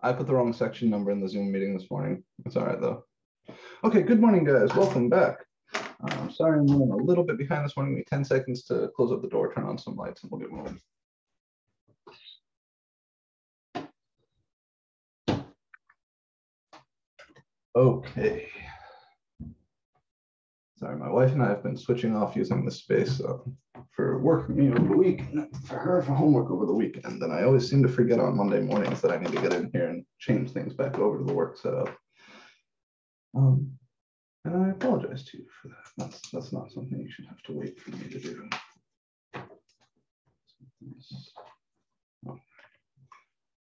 I put the wrong section number in the Zoom meeting this morning. It's all right though. Okay, good morning, guys. Welcome back. Sorry I'm running a little bit behind this morning. Give me 10 seconds to close up the door, turn on some lights, and we'll get moving. Okay. Sorry, my wife and I have been switching off using this space for work for me over the week, and for her for homework over the weekend. And I always seem to forget on Monday mornings that I need to get in here and change things back over to the work setup. And I apologize to you for that. That's not something you should have to wait for me to do.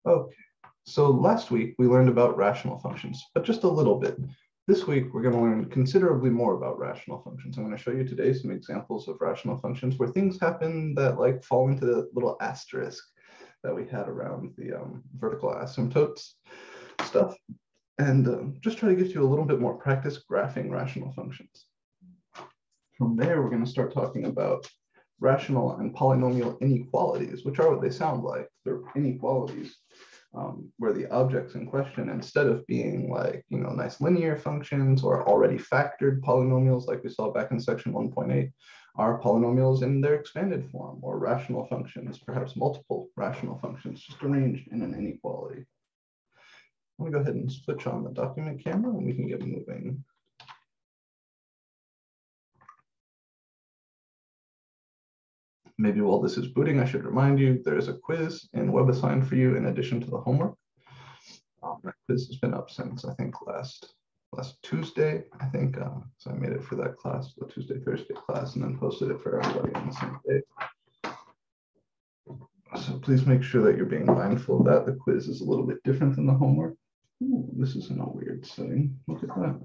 Okay, so last week we learned about rational functions, but just a little bit. This week, we're going to learn considerably more about rational functions. I'm going to show you today some examples of rational functions where things happen that like fall into the little asterisk that we had around the vertical asymptotes stuff, and just try to get you a little bit more practice graphing rational functions. From there, we're going to start talking about rational and polynomial inequalities, which are what they sound like. They're inequalities. Where the objects in question, instead of being like, nice linear functions or already factored polynomials like we saw back in section 1.8, are polynomials in their expanded form, or rational functions, perhaps multiple rational functions, just arranged in an inequality. I'm going to go ahead and switch on the document camera and we can get moving. Maybe while this is booting, I should remind you there's a quiz in WebAssign for you in addition to the homework. That quiz has been up since I think last Tuesday, I think. So I made it for that class, the Tuesday, Thursday class, and then posted it for everybody on the same day. So please make sure that you're being mindful of that. The quiz is a little bit different than the homework. Ooh, this is in a weird setting. Look at that.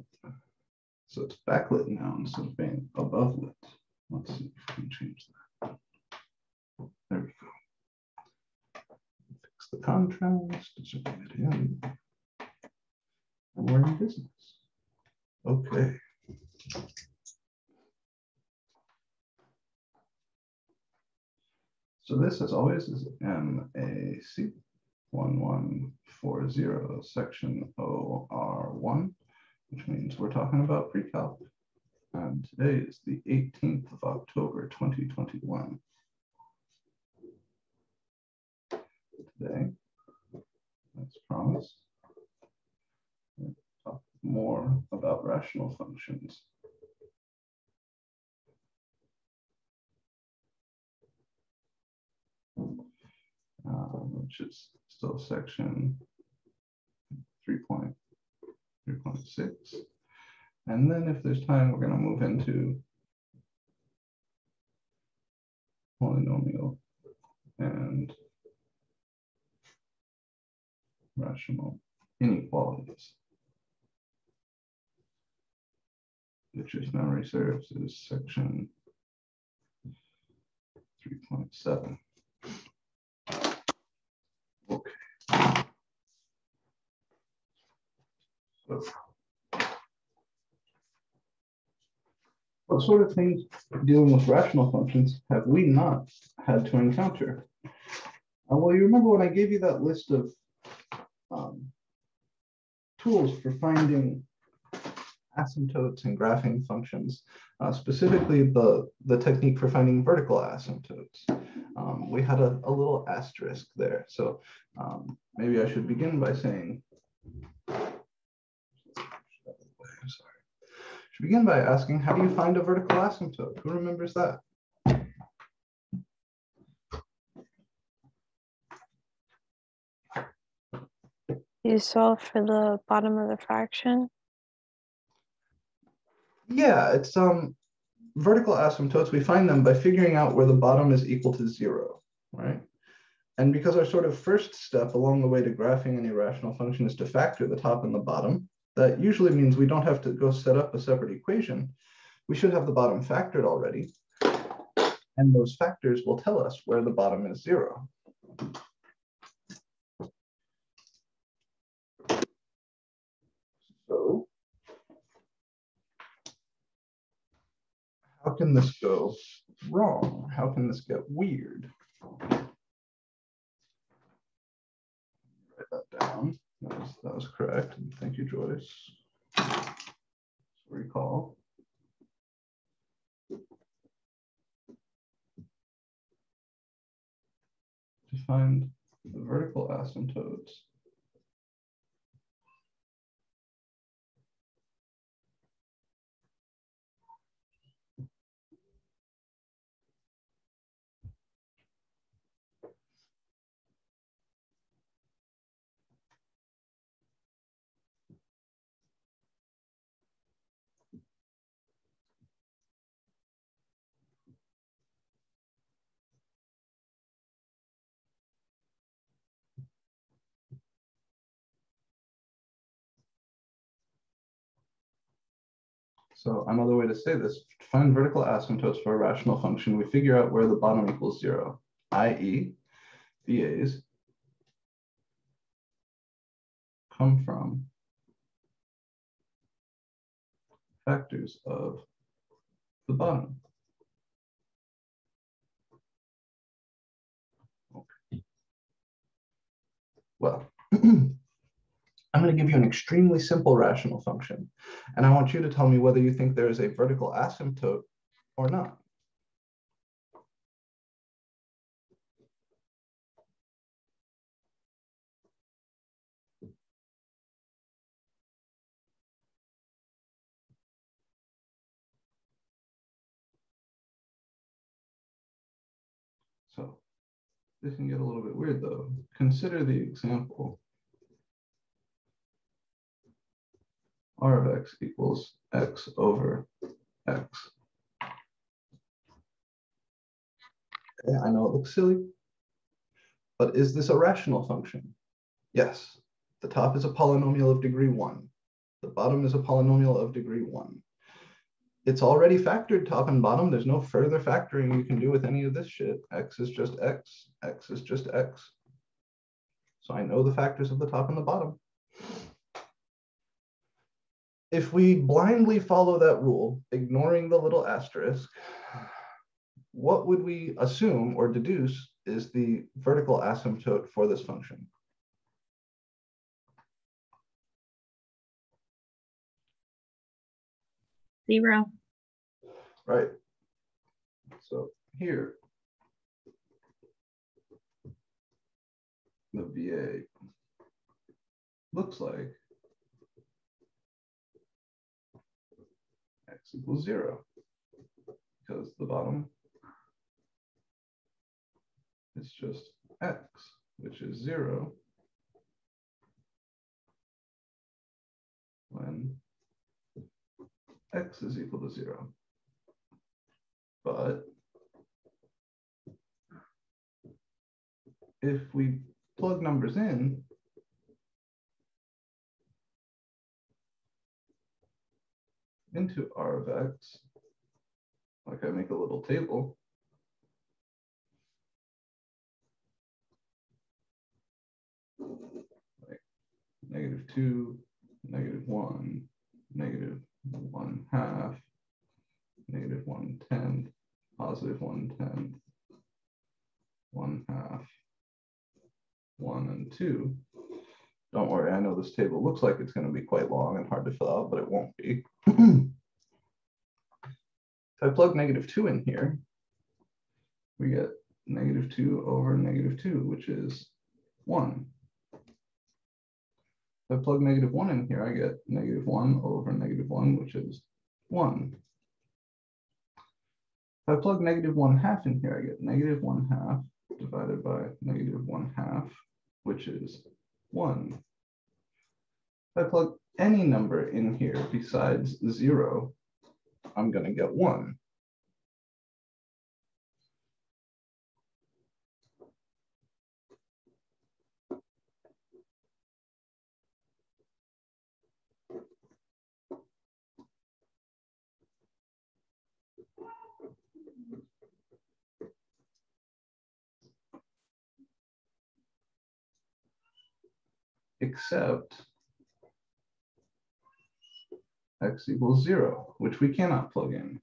So it's backlit now instead of being above lit. Let's see if we can change that. There we go. Fix the contrast, zoom it in, and we're in business. Okay. So this, as always, is MAC1140 section OR1, which means we're talking about pre-calc. And today is the 18th of October, 2021. Today, as promised, we'll talk more about rational functions. Which is still section 3.6. And then if there's time, we're going to move into polynomial and rational inequalities, which, if memory serves, is section 3.7. Okay. So, what sort of things dealing with rational functions have we not had to encounter? Well, you remember when I gave you that list of tools for finding asymptotes and graphing functions, specifically the technique for finding vertical asymptotes. We had a little asterisk there. So maybe I should begin by saying, begin by asking, how do you find a vertical asymptote? Who remembers that? You solve for the bottom of the fraction? Yeah, it's vertical asymptotes. We find them by figuring out where the bottom is equal to 0, right? And because our sort of first step along the way to graphing any rational function is to factor the top and the bottom, that usually means we don't have to go set up a separate equation. We should have the bottom factored already. And those factors will tell us where the bottom is 0. So how can this go wrong? How can this get weird? Write that down. That was correct. Thank you, Joyce. Recall. To find the vertical asymptotes So another way to say this, to find vertical asymptotes for a rational function, we figure out where the bottom equals 0, i.e. VAs come from factors of the bottom. Okay. Well, I'm going to give you an extremely simple rational function, and I want you to tell me whether you think there is a vertical asymptote or not. So this can get a little bit weird though. Consider the example R of x equals x over x. Okay, I know it looks silly, but is this a rational function? Yes. The top is a polynomial of degree 1. The bottom is a polynomial of degree 1. It's already factored top and bottom. There's no further factoring you can do with any of this shit. X is just x. X is just x. So I know the factors of the top and the bottom. If we blindly follow that rule, ignoring the little asterisk, what would we assume or deduce is the vertical asymptote for this function? Zero. Right. So here, the VA looks like x equals 0, because the bottom is just x, which is 0 when x is equal to 0. But if we plug numbers in, into R of x, like I make a little table, like -2, -1, -1/2, -1/10, +1/10, 1/2, 1 and 2. Don't worry, I know this table looks like it's going to be quite long and hard to fill out, but it won't be. If I plug -2 in here, we get -2 over -2, which is 1. If I plug -1 in here, I get -1 over -1, which is 1. If I plug -1/2 in here, I get -1/2 divided by -1/2, which is 1. If I plug any number in here besides 0, I'm going to get 1. Except x equals 0, which we cannot plug in.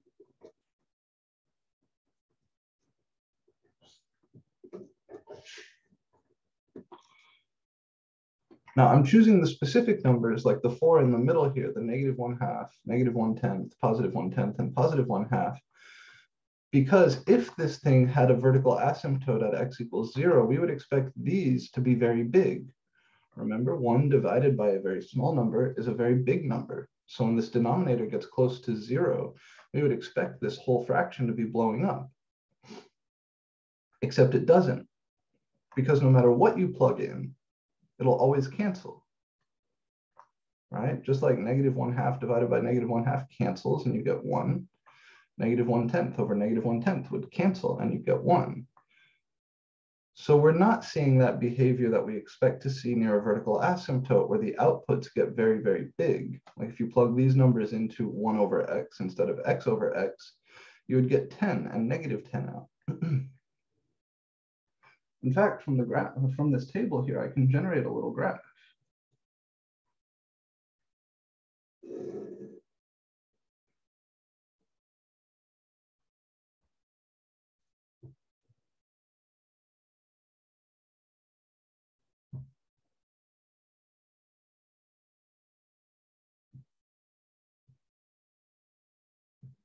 Now I'm choosing the specific numbers like the 4 in the middle here, the -1/2, -1/10, +1/10, and +1/2, because if this thing had a vertical asymptote at x equals 0, we would expect these to be very big. Remember, 1 divided by a very small number is a very big number. So when this denominator gets close to 0, we would expect this whole fraction to be blowing up. Except it doesn't, because no matter what you plug in, it'll always cancel, right? Just like -1/2 divided by -1/2 cancels and you get 1. -1/10 over -1/10 would cancel and you get 1. So we're not seeing that behavior that we expect to see near a vertical asymptote where the outputs get very, very big. Like if you plug these numbers into 1 over x instead of x over x, you would get 10 and -10 out. In fact, from the graph, from this table here, I can generate a little graph.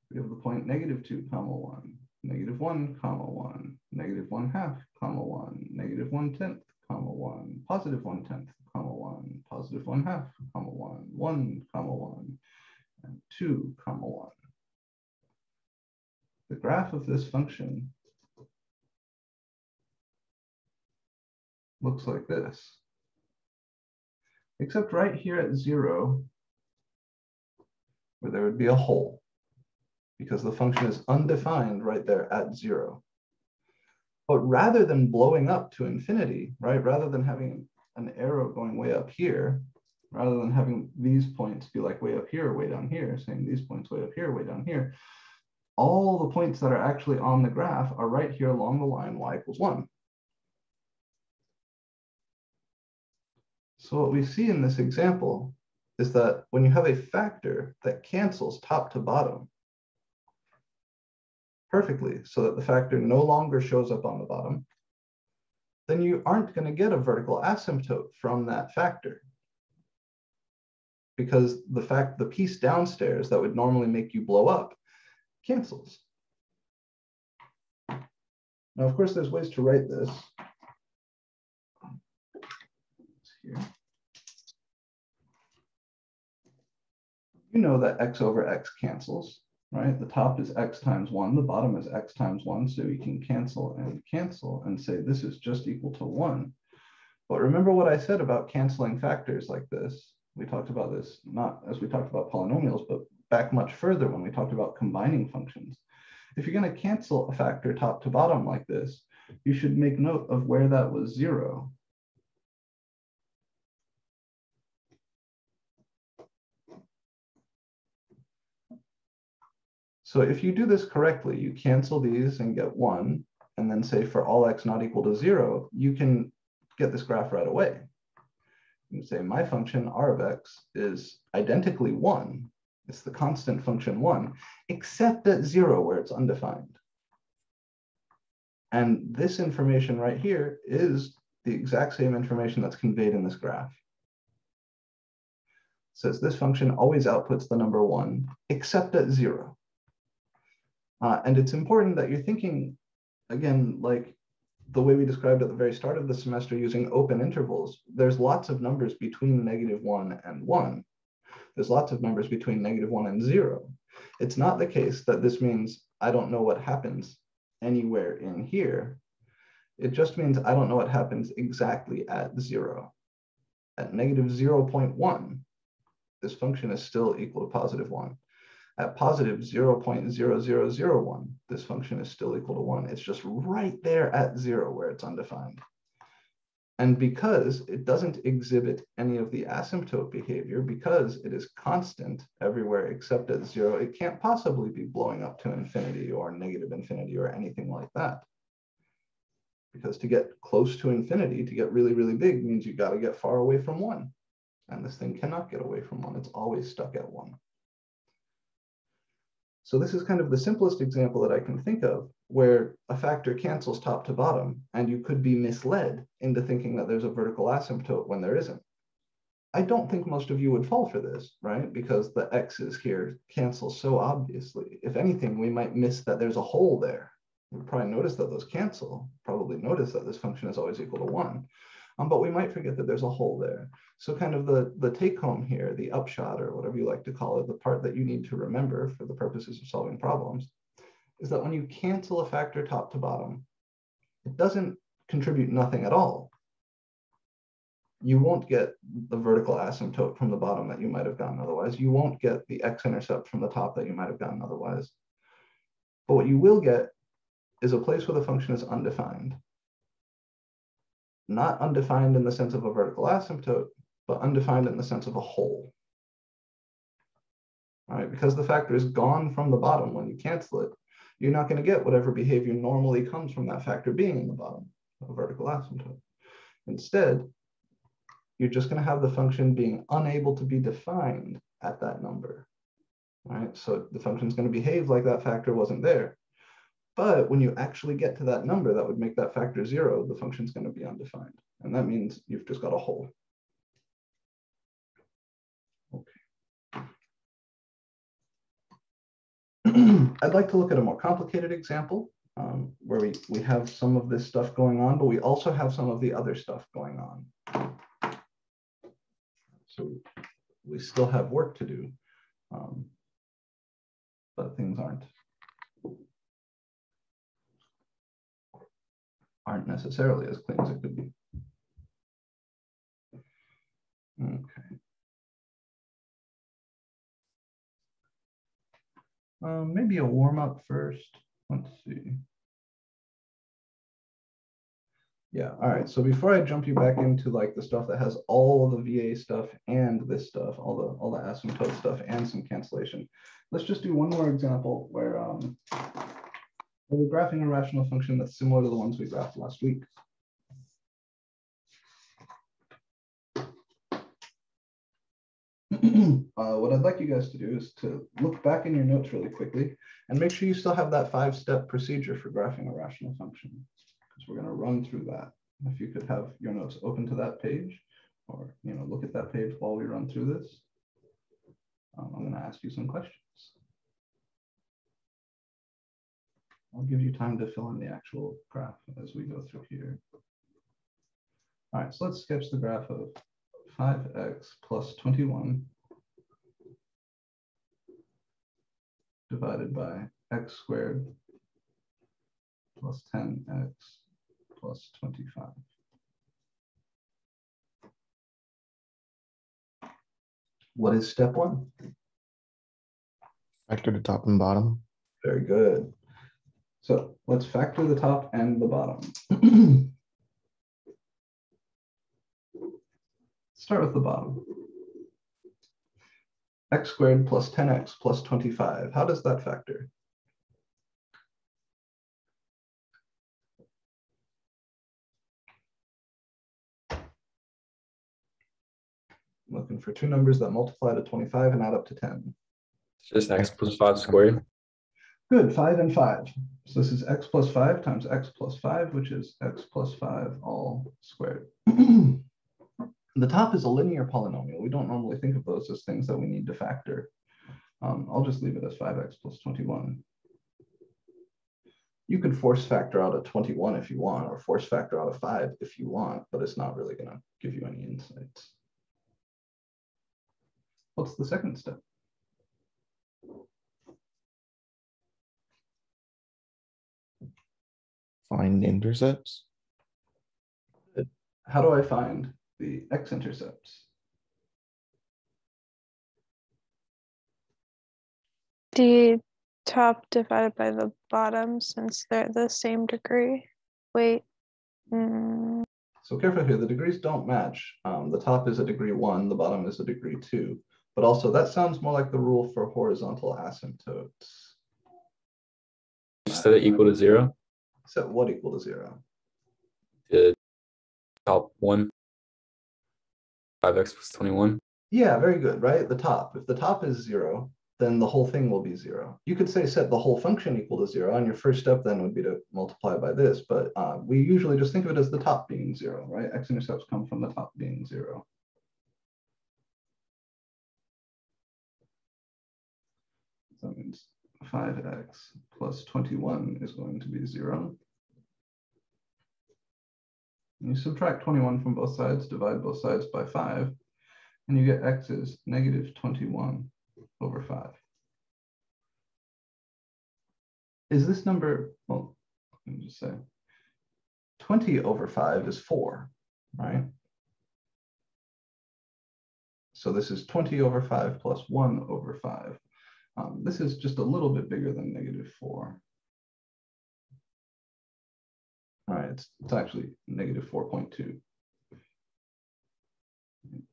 We have the point -2, (1), -1, (1), -1/2, (1), -1/10, (1), +1/10, (1), +1/2, (1), 1, (1), and 2, (1). The graph of this function looks like this, except right here at 0, where there would be a hole, because the function is undefined right there at 0. But rather than blowing up to infinity, right, rather than having an arrow going way up here, rather than having these points be like way up here, way down here, saying these points way up here, way down here, all the points that are actually on the graph are right here along the line y equals 1. So what we see in this example is that when you have a factor that cancels top to bottom perfectly so that the factor no longer shows up on the bottom, then you aren't going to get a vertical asymptote from that factor, because the piece downstairs that would normally make you blow up cancels. Now, of course, there's ways to write this. Here. You know that x over x cancels, right? The top is x times 1, the bottom is x times 1, so you can cancel and say this is just equal to 1. But remember what I said about canceling factors like this. We talked about this not as we talked about polynomials, but back much further when we talked about combining functions. If you're going to cancel a factor top to bottom like this, you should make note of where that was 0. So if you do this correctly, you cancel these and get 1, and then say for all x not equal to 0, you can get this graph right away. You can say my function r of x is identically 1. It's the constant function 1, except at 0 where it's undefined. And this information right here is the exact same information that's conveyed in this graph. It says this function always outputs the number 1, except at 0. And it's important that you're thinking, again, like the way we described at the very start of the semester using open intervals. There's lots of numbers between -1 and 1. There's lots of numbers between -1 and 0. It's not the case that this means I don't know what happens anywhere in here. It just means I don't know what happens exactly at 0. At -0.1, this function is still equal to +1. At +0.0001, this function is still equal to 1. It's just right there at 0 where it's undefined. And because it doesn't exhibit any of the asymptote behavior, because it is constant everywhere except at 0, it can't possibly be blowing up to infinity or -infinity or anything like that. Because to get close to infinity, to get really, really big, means you got to get far away from 1. And this thing cannot get away from 1. It's always stuck at 1. So this is kind of the simplest example that I can think of where a factor cancels top to bottom, and you could be misled into thinking that there's a vertical asymptote when there isn't. I don't think most of you would fall for this, right? Because the x's here cancel so obviously. If anything, we might miss that there's a hole there. We probably notice that those cancel, probably notice that this function is always equal to 1. But we might forget that there's a hole there. So kind of the take home here, the upshot or whatever you like to call it, the part that you need to remember for the purposes of solving problems, is that when you cancel a factor top to bottom, it doesn't contribute nothing at all. You won't get the vertical asymptote from the bottom that you might have gotten otherwise. You won't get the x-intercept from the top that you might have gotten otherwise. But what you will get is a place where the function is undefined. Not undefined in the sense of a vertical asymptote, but undefined in the sense of a hole. All right, because the factor is gone from the bottom when you cancel it, you're not going to get whatever behavior normally comes from that factor being in the bottom of a vertical asymptote. Instead, you're just going to have the function being unable to be defined at that number. All right, so the function is going to behave like that factor wasn't there. But when you actually get to that number that would make that factor 0, the function is going to be undefined. And that means you've just got a hole. Okay. I'd like to look at a more complicated example where we have some of this stuff going on, but we also have some of the other stuff going on. So we still have work to do, but things aren't necessarily as clean as it could be. Okay. Maybe a warm-up first. Let's see. Yeah, all right. So before I jump you back into like the stuff that has all the VA stuff and this stuff, all the asymptote stuff and some cancellation, let's just do one more example where we're graphing a rational function that's similar to the ones we graphed last week. What I'd like you guys to do is to look back in your notes really quickly and make sure you still have that 5-step procedure for graphing a rational function, because we're going to run through that. If you could have your notes open to that page, or look at that page while we run through this. I'm going to ask you some questions. I'll give you time to fill in the actual graph as we go through here. All right, so let's sketch the graph of 5x plus 21 divided by x squared plus 10x plus 25. What is step 1? Factor the top and bottom. Very good. So let's factor the top and the bottom. Start with the bottom. X squared plus 10x plus 25. How does that factor? I'm looking for two numbers that multiply to 25 and add up to 10. It's just x plus 5 squared. Good, 5 and 5. So this is x plus 5 times x plus 5, which is x plus 5 all squared. The top is a linear polynomial. We don't normally think of those as things that we need to factor. I'll just leave it as 5x plus 21. You could force factor out a 21 if you want, or force factor out a 5 if you want, but it's not really going to give you any insights. What's the second step? Find intercepts. How do I find the x-intercepts? The top divided by the bottom, since they're the same degree. Wait. So careful here, the degrees don't match. The top is a degree 1, the bottom is a degree 2. But also that sounds more like the rule for horizontal asymptotes. Set it equal to 0. Set what equal to 0? The top one, 5x plus 21. Yeah, very good, right? The top. If the top is 0, then the whole thing will be 0. You could say set the whole function equal to 0, and your first step then would be to multiply by this, but we usually just think of it as the top being 0, right? X-intercepts come from the top being 0. 5x plus 21 is going to be 0. And you subtract 21 from both sides, divide both sides by 5, and you get x is negative 21 over 5. Is this number, well, let me just say, 20 over 5 is 4, right? So this is 20 over 5 plus 1 over 5. This is just a little bit bigger than negative 4. All right, it's actually negative 4.2.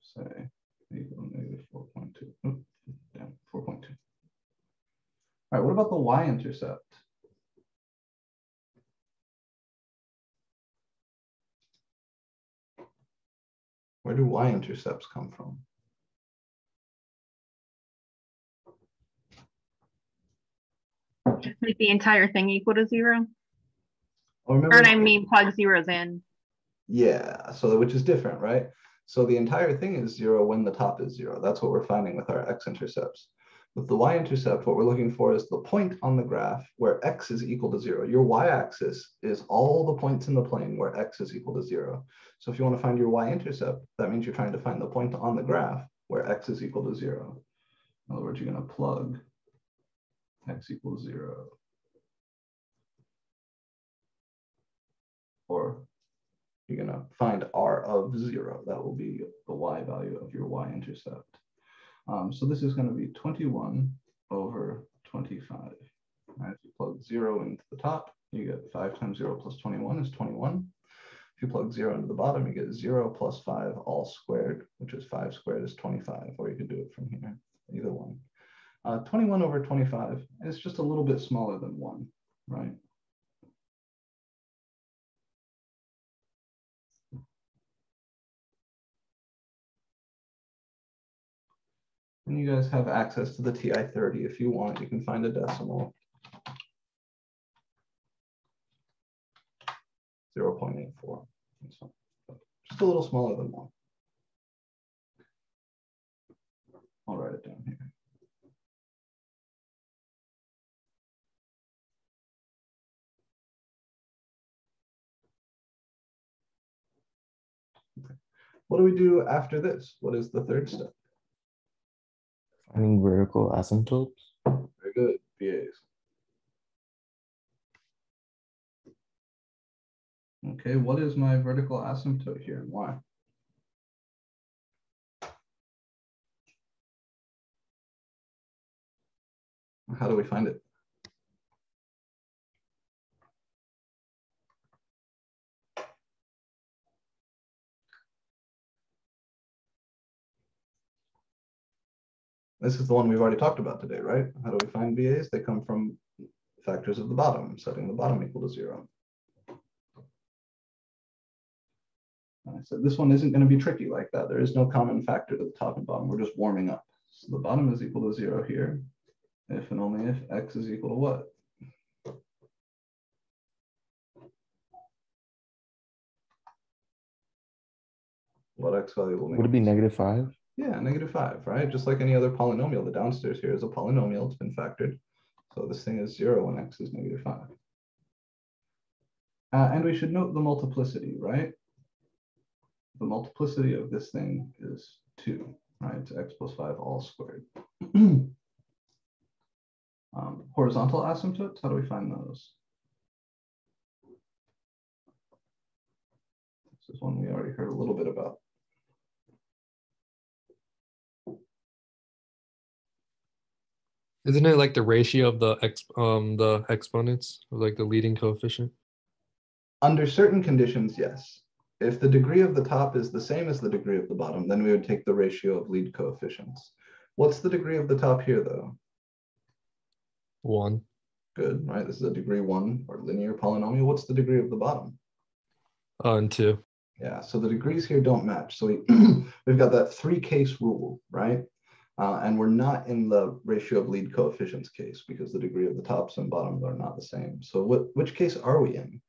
Say equal negative 4.2. Oh, damn, 4.2. All right, what about the y-intercept? Where do y-intercepts come from? Make the entire thing equal to 0. Oh, Or I mean, plug zeros in. Yeah, so which is different, right? So the entire thing is 0 when the top is 0. That's what we're finding with our x-intercepts. With the y-intercept, what we're looking for is the point on the graph where x is equal to 0. Your y-axis is all the points in the plane where x is equal to 0. So if you want to find your y-intercept, that means you're trying to find the point on the graph where x is equal to 0. In other words, you're going to plug x equals 0. Or you're going to find r of 0. That will be the y value of your y-intercept. So this is going to be 21 over 25. Right, if you plug 0 into the top, you get 5 times 0 plus 21 is 21. If you plug 0 into the bottom, you get 0 plus 5 all squared, which is 5 squared is 25, or you could do it from here, either one. 21 over 25 is just a little bit smaller than 1, right? And you guys have access to the TI-30 if you want. You can find a decimal. 0.84. So just a little smaller than 1. I'll write it down here. Okay. What do we do after this? What is the third step? Finding vertical asymptotes. Very good, VAs. Okay, what is my vertical asymptote here and why? How do we find it? This is the one we've already talked about today, right? How do we find VAs? They come from factors of the bottom, setting the bottom equal to 0. I said this one isn't going to be tricky like that. There is no common factor to the top and bottom. We're just warming up. So the bottom is equal to 0 here, if and only if x is equal to what? What x value will make Would it be -5? Yeah, -5, right? Just like any other polynomial, the downstairs here is a polynomial. It's been factored. So this thing is 0 when x is -5. And we should note the multiplicity, right? The multiplicity of this thing is 2, right? It's x plus 5 all squared. Horizontal asymptotes, how do we find those? This is one we already heard a little bit about. Isn't it like the ratio of the exponents, or like the leading coefficient? Under certain conditions, yes. If the degree of the top is the same as the degree of the bottom, then we would take the ratio of lead coefficients. What's the degree of the top here, though? 1. Good, right? This is a degree 1 or linear polynomial. What's the degree of the bottom? And 2. Yeah, so the degrees here don't match. So we've got that 3-case rule, right? And we're not in the ratio of lead coefficients case because the degree of the tops and bottoms are not the same. So which case are we in?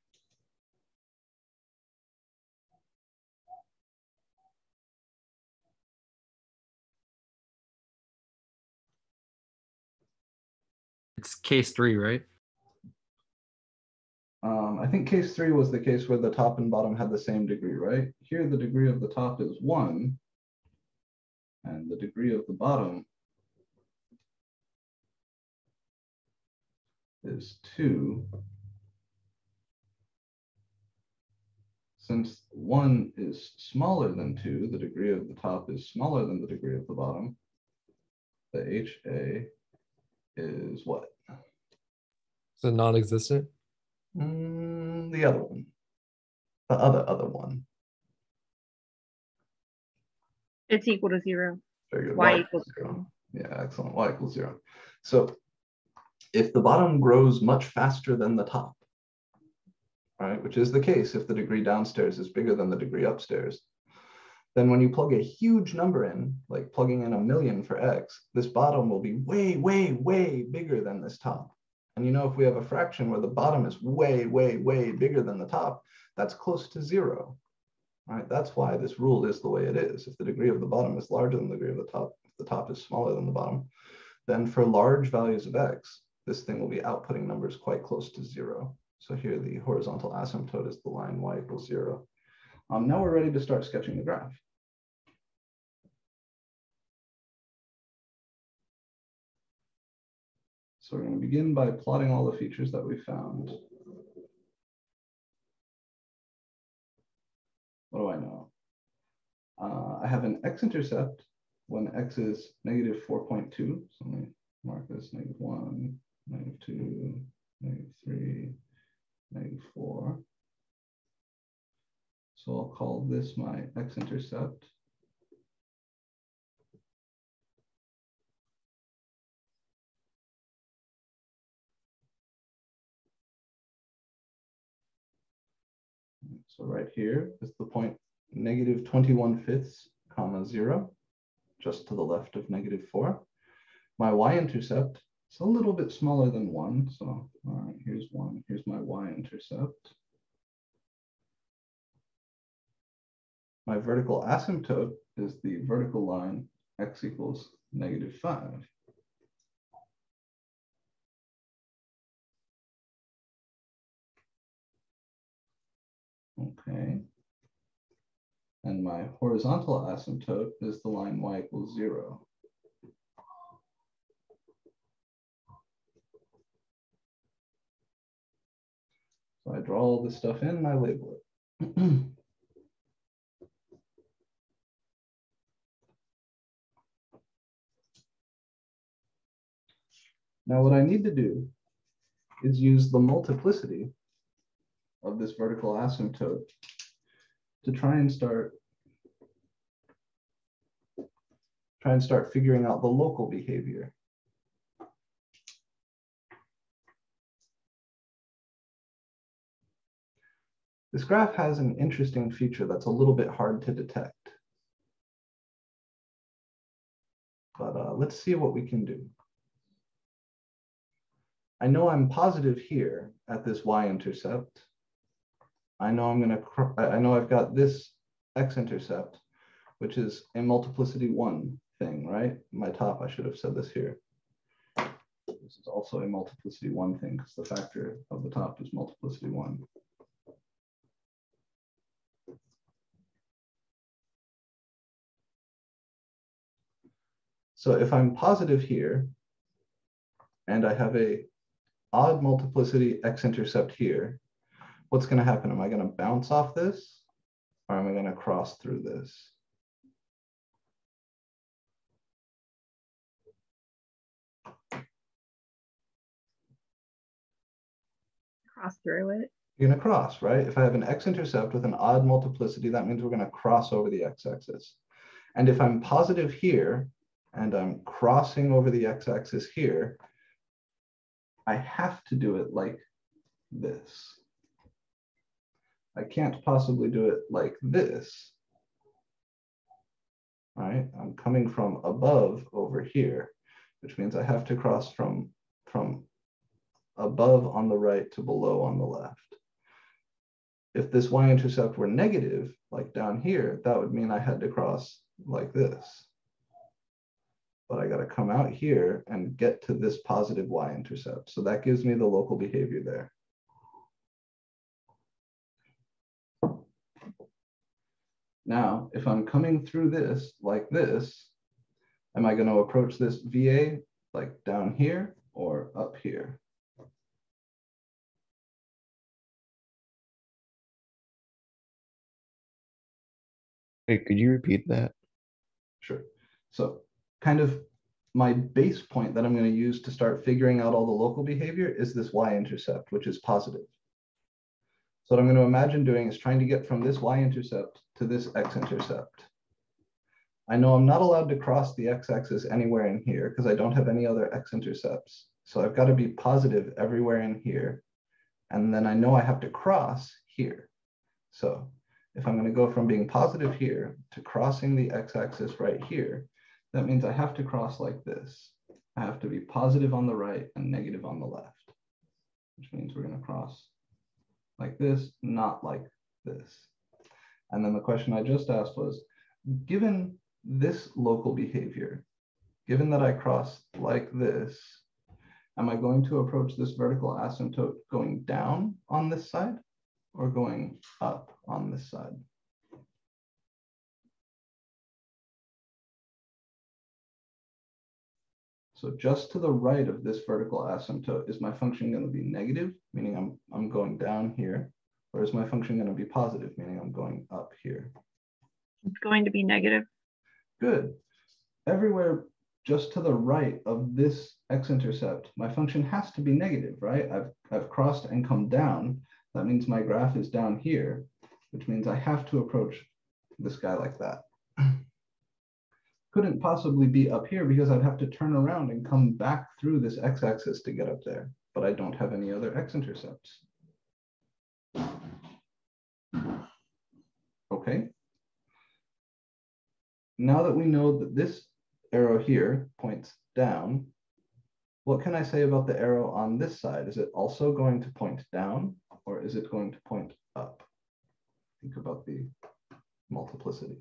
It's case 3, right? I think case 3 was the case where the top and bottom had the same degree, right? Here, the degree of the top is 1, and the degree of the bottom is 2. Since 1 is smaller than 2, the degree of the top is smaller than the degree of the bottom, the HA is what? So non-existent. The other one. The other one. It's equal to 0. Very good. Y equals 0. Yeah, excellent. Y equals 0. So if the bottom grows much faster than the top, right, which is the case if the degree downstairs is bigger than the degree upstairs, then when you plug a huge number in, like plugging in 1,000,000 for x, this bottom will be way, way, way bigger than this top. And you know, if we have a fraction where the bottom is way, way, way bigger than the top, that's close to 0. Right? That's why this rule is the way it is. If the degree of the bottom is larger than the degree of the top, if the top is smaller than the bottom, then for large values of x, this thing will be outputting numbers quite close to 0. So here the horizontal asymptote is the line y equals 0. Now we're ready to start sketching the graph. So we're going to begin by plotting all the features that we found. What do I know? I have an x-intercept when x is -4.2. So let me mark this -1, -2, -3, -4. So I'll call this my x-intercept. So right here is the point -21/5, 0, just to the left of -4. My y-intercept is a little bit smaller than 1. So all right, here's 1. Here's my y-intercept. My vertical asymptote is the vertical line x equals -5. Okay. And my horizontal asymptote is the line y equals 0. So I draw all this stuff in and I label it. Now what I need to do is use the multiplicity of this vertical asymptote to try and start figuring out the local behavior. This graph has an interesting feature that's a little bit hard to detect. But let's see what we can do. I know I'm positive here at this y-intercept. I know I've got this x-intercept, which is a multiplicity 1 thing, right? My top, I should have said this here. This is also a multiplicity 1 thing because the factor of the top is multiplicity 1. So if I'm positive here, and I have a odd multiplicity x-intercept here, what's going to happen? Am I going to bounce off this, or am I going to cross through this? Cross through it. You're going to cross, right? If I have an x-intercept with an odd multiplicity, that means we're going to cross over the x-axis. And if I'm positive here, and I'm crossing over the x-axis here, I have to do it like this. I can't possibly do it like this. All right, I'm coming from above over here, which means I have to cross from above on the right to below on the left. If this y-intercept were negative, like down here, that would mean I had to cross like this. but I got to come out here and get to this positive y-intercept. So that gives me the local behavior there. Now, if I'm coming through this like this, am I going to approach this VA like down here or up here? Wait, could you repeat that? Sure. So kind of my base point that I'm going to use to start figuring out all the local behavior is this y-intercept, which is positive. So what I'm going to imagine doing is trying to get from this y-intercept to this x-intercept. I know I'm not allowed to cross the x-axis anywhere in here because I don't have any other x-intercepts. So I've got to be positive everywhere in here. And then I know I have to cross here. So if I'm going to go from being positive here to crossing the x-axis right here, that means I have to cross like this. I have to be positive on the right and negative on the left, which means we're going to cross like this, not like this. And then the question I just asked was, given this local behavior, given that I cross like this, am I going to approach this vertical asymptote going down on this side or going up on this side? So just to the right of this vertical asymptote, is my function going to be negative, meaning I'm going down here, or is my function going to be positive, meaning I'm going up here? It's going to be negative. Good. Everywhere just to the right of this x-intercept, my function has to be negative, right? I've crossed and come down. That means my graph is down here, which means I have to approach this guy like that. Couldn't possibly be up here because I'd have to turn around and come back through this x-axis to get up there, but I don't have any other x-intercepts. Okay. Now that we know that this arrow here points down, what can I say about the arrow on this side? Is it also going to point down or is it going to point up? Think about the multiplicity.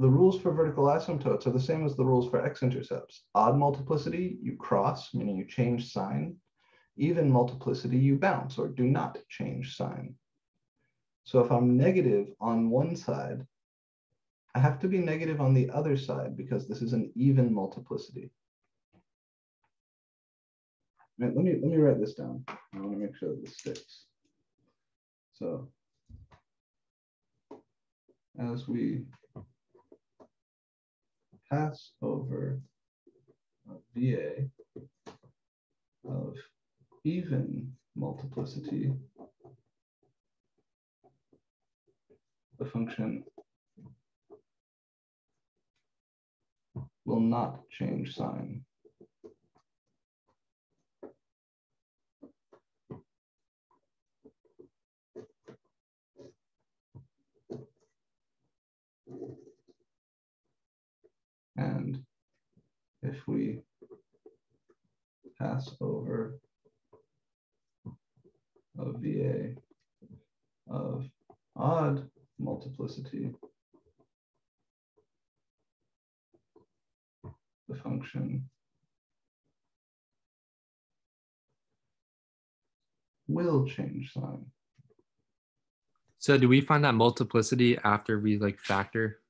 The rules for vertical asymptotes are the same as the rules for x-intercepts. Odd multiplicity, you cross, meaning you change sign. Even multiplicity, you bounce or do not change sign. So if I'm negative on one side, I have to be negative on the other side because this is an even multiplicity. Let me write this down. I want to make sure that this sticks. So as we pass over a VA of even multiplicity, the function will not change sign. And if we pass over a VA of odd multiplicity, the function will change sign. So do we find that multiplicity after we like factor?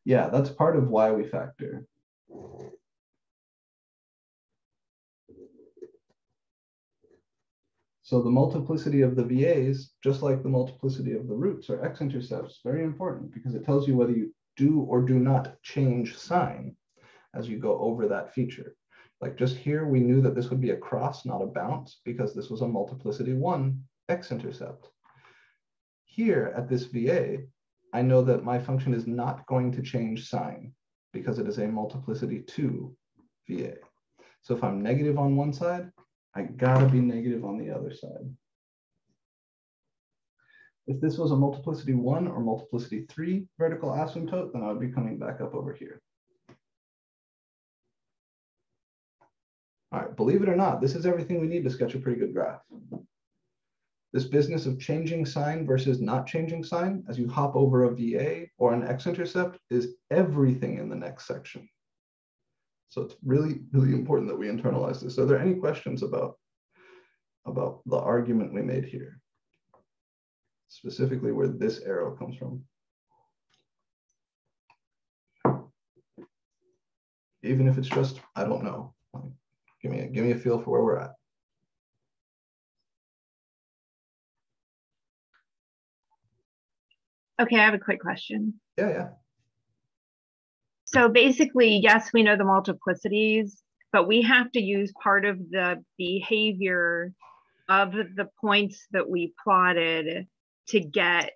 Yeah, that's part of why we factor. So the multiplicity of the VAs, just like the multiplicity of the roots or x-intercepts, very important because it tells you whether you do or do not change sign as you go over that feature. Like just here, we knew that this would be a cross, not a bounce, because this was a multiplicity 1 x-intercept. Here at this VA, I know that my function is not going to change sign because it is a multiplicity 2 VA. So if I'm negative on one side, I gotta be negative on the other side. If this was a multiplicity 1 or multiplicity 3 vertical asymptote, then I would be coming back up over here. All right, believe it or not, this is everything we need to sketch a pretty good graph. This business of changing sign versus not changing sign as you hop over a VA or an x-intercept is everything in the next section. So it's really, really important that we internalize this. Are there any questions about the argument we made here? Specifically where this arrow comes from. Even if it's just, I don't know. Give me a feel for where we're at. Okay, I have a quick question. Yeah. So basically, yes, we know the multiplicities, but we have to use part of the behavior of the points that we plotted to get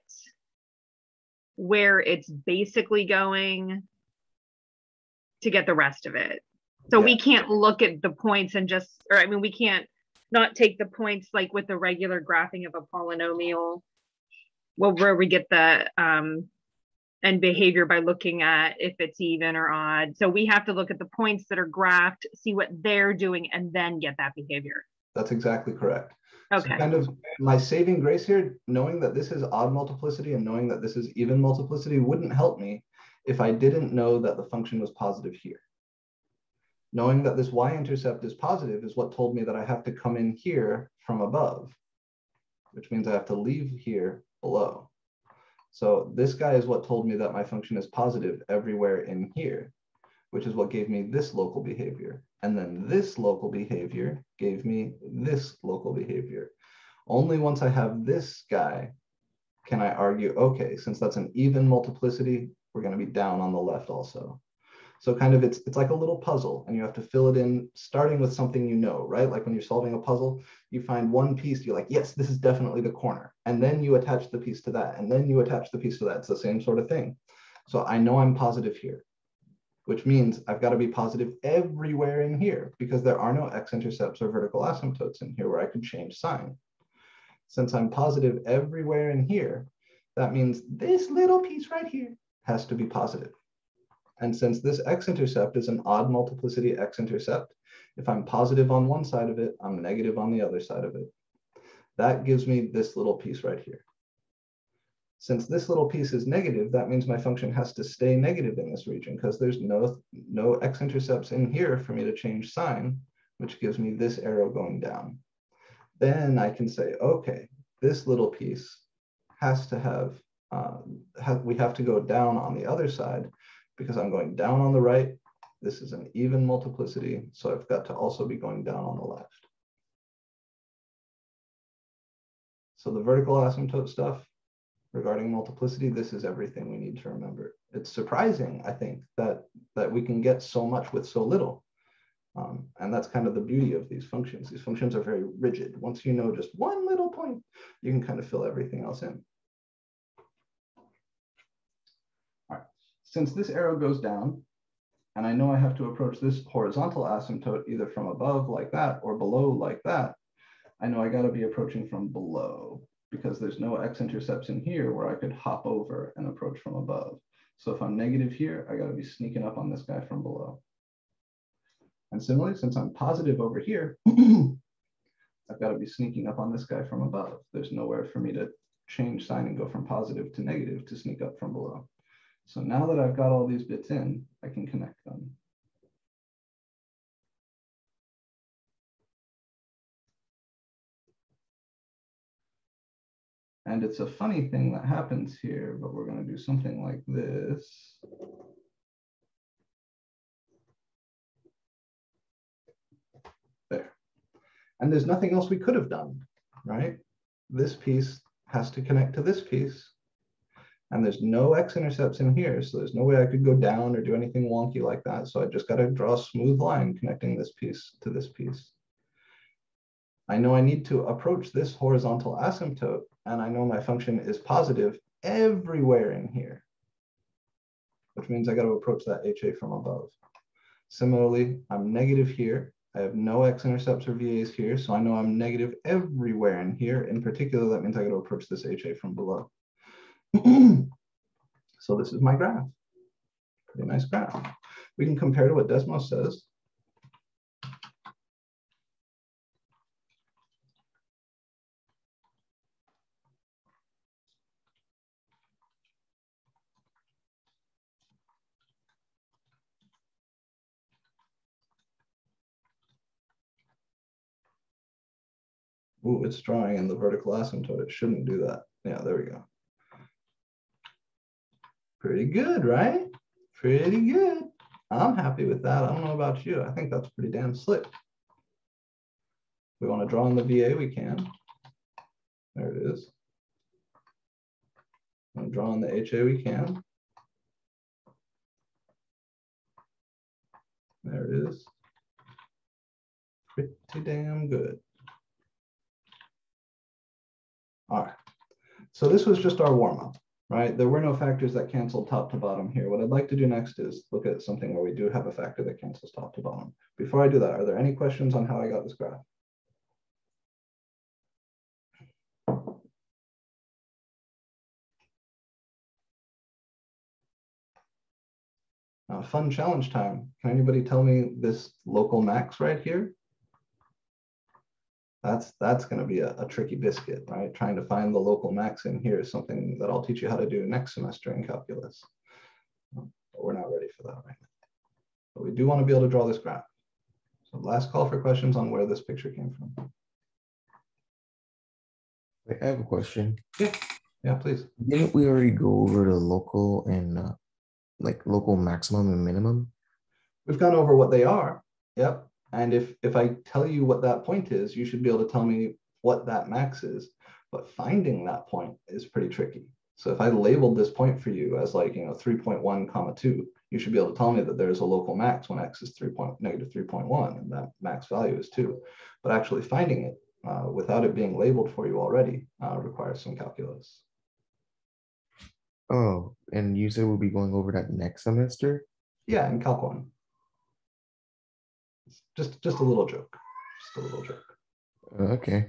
where it's basically going to get the rest of it. So we can't look at the points and we can't not take the points like with the regular graphing of a polynomial, where we get the and behavior by looking at if it's even or odd. So we have to look at the points that are graphed, see what they're doing, and then get that behavior. That's exactly correct. Okay. So kind of my saving grace here, knowing that this is odd multiplicity and knowing that this is even multiplicity wouldn't help me if I didn't know that the function was positive here. Knowing that this y-intercept is positive is what told me that I have to come in here from above, which means I have to leave here below. So this guy is what told me that my function is positive everywhere in here, which is what gave me this local behavior. And then this local behavior gave me this local behavior. Only once I have this guy can I argue, okay, since that's an even multiplicity, we're going to be down on the left also. So kind of it's like a little puzzle and you have to fill it in starting with something you know, right? Like when you're solving a puzzle, you find one piece, you're like, yes, this is definitely the corner. And then you attach the piece to that. And then you attach the piece to that. It's the same sort of thing. So I know I'm positive here, which means I've got to be positive everywhere in here because there are no x-intercepts or vertical asymptotes in here where I could change sign. Since I'm positive everywhere in here, that means this little piece right here has to be positive. And since this x-intercept is an odd multiplicity x-intercept, if I'm positive on one side of it, I'm negative on the other side of it. That gives me this little piece right here. Since this little piece is negative, that means my function has to stay negative in this region because there's no x-intercepts in here for me to change sign, which gives me this arrow going down. Then I can say, okay, this little piece has to have, we have to go down on the other side because I'm going down on the right. This is an even multiplicity, so I've got to also be going down on the left. So the vertical asymptote stuff regarding multiplicity, this is everything we need to remember. It's surprising, I think, that we can get so much with so little. And that's kind of the beauty of these functions. These functions are very rigid. Once you know just one little point, you can kind of fill everything else in. All right, since this arrow goes down, and I know I have to approach this horizontal asymptote either from above like that or below like that, I know I got to be approaching from below because there's no x-intercepts in here where I could hop over and approach from above. So if I'm negative here, I got to be sneaking up on this guy from below. And similarly, since I'm positive over here, I've got to be sneaking up on this guy from above. There's nowhere for me to change sign and go from positive to negative to sneak up from below. So now that I've got all these bits in, I can connect them. And it's a funny thing that happens here, but we're going to do something like this. There. And there's nothing else we could have done, right? This piece has to connect to this piece. And there's no x-intercepts in here, so there's no way I could go down or do anything wonky like that. So I just got to draw a smooth line connecting this piece to this piece. I know I need to approach this horizontal asymptote, and I know my function is positive everywhere in here, which means I got to approach that HA from above. Similarly, I'm negative here, I have no x-intercepts or VAs here, so I know I'm negative everywhere in here. In particular, that means I got to approach this HA from below. So this is my graph. Pretty nice graph. We can compare to what Desmos says. Ooh, it's drawing in the vertical asymptote. It shouldn't do that. Yeah, there we go. Pretty good, right? Pretty good. I'm happy with that. I don't know about you. I think that's pretty damn slick. We want to draw in the VA, we can. There it is. Want to draw in the HA, we can. There it is. Pretty damn good. All right. So this was just our warm-up, right? There were no factors that canceled top to bottom here. What I'd like to do next is look at something where we do have a factor that cancels top to bottom. Before I do that, are there any questions on how I got this graph? Fun challenge time. Can anybody tell me this local max right here? That's going to be a tricky biscuit, right? Trying to find the local max in here is something that I'll teach you how to do next semester in calculus. But we're not ready for that right now. But we do want to be able to draw this graph. So last call for questions on where this picture came from. Wait, I have a question. Yeah, please. Didn't we already go over the local and like local maximum and minimum? We've gone over what they are. Yep. And if I tell you what that point is, you should be able to tell me what that max is. But finding that point is pretty tricky. So if I labeled this point for you as like, 3.1 comma 2, you should be able to tell me that there's a local max when x is negative 3.1 and that max value is 2. But actually finding it without it being labeled for you already requires some calculus. Oh, and you said we'll be going over that next semester? Yeah, in Calc 1. Just a little joke. Just a little joke. Okay.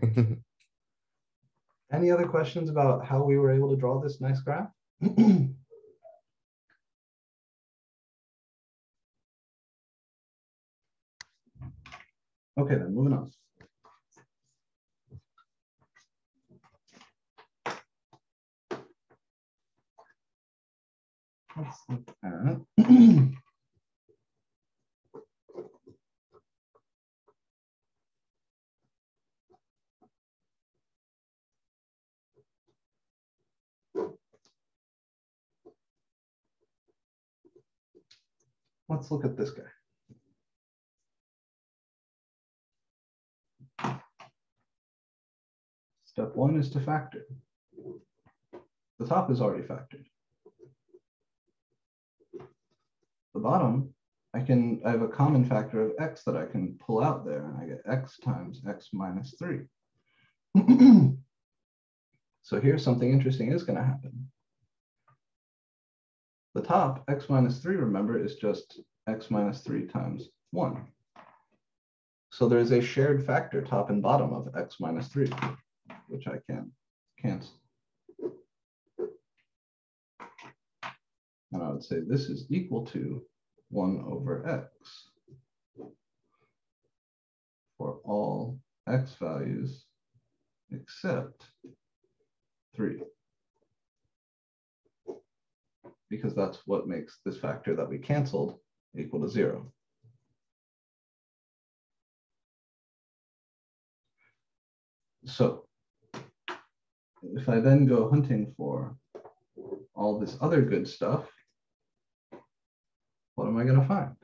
Any other questions about how we were able to draw this nice graph? Okay, then moving on. Let's look at let's look at this guy. Step 1 is to factor. The top is already factored. The bottom, I have a common factor of x that I can pull out there, and I get x times x minus 3. So here's something interesting is going to happen. The top, x minus 3, remember, is just x minus 3 times 1. So there's a shared factor top and bottom of x minus 3, which I can cancel. And I would say this is equal to 1 over x for all x values except 3. Because that's what makes this factor that we canceled equal to 0. So if I then go hunting for all this other good stuff, what am I going to find?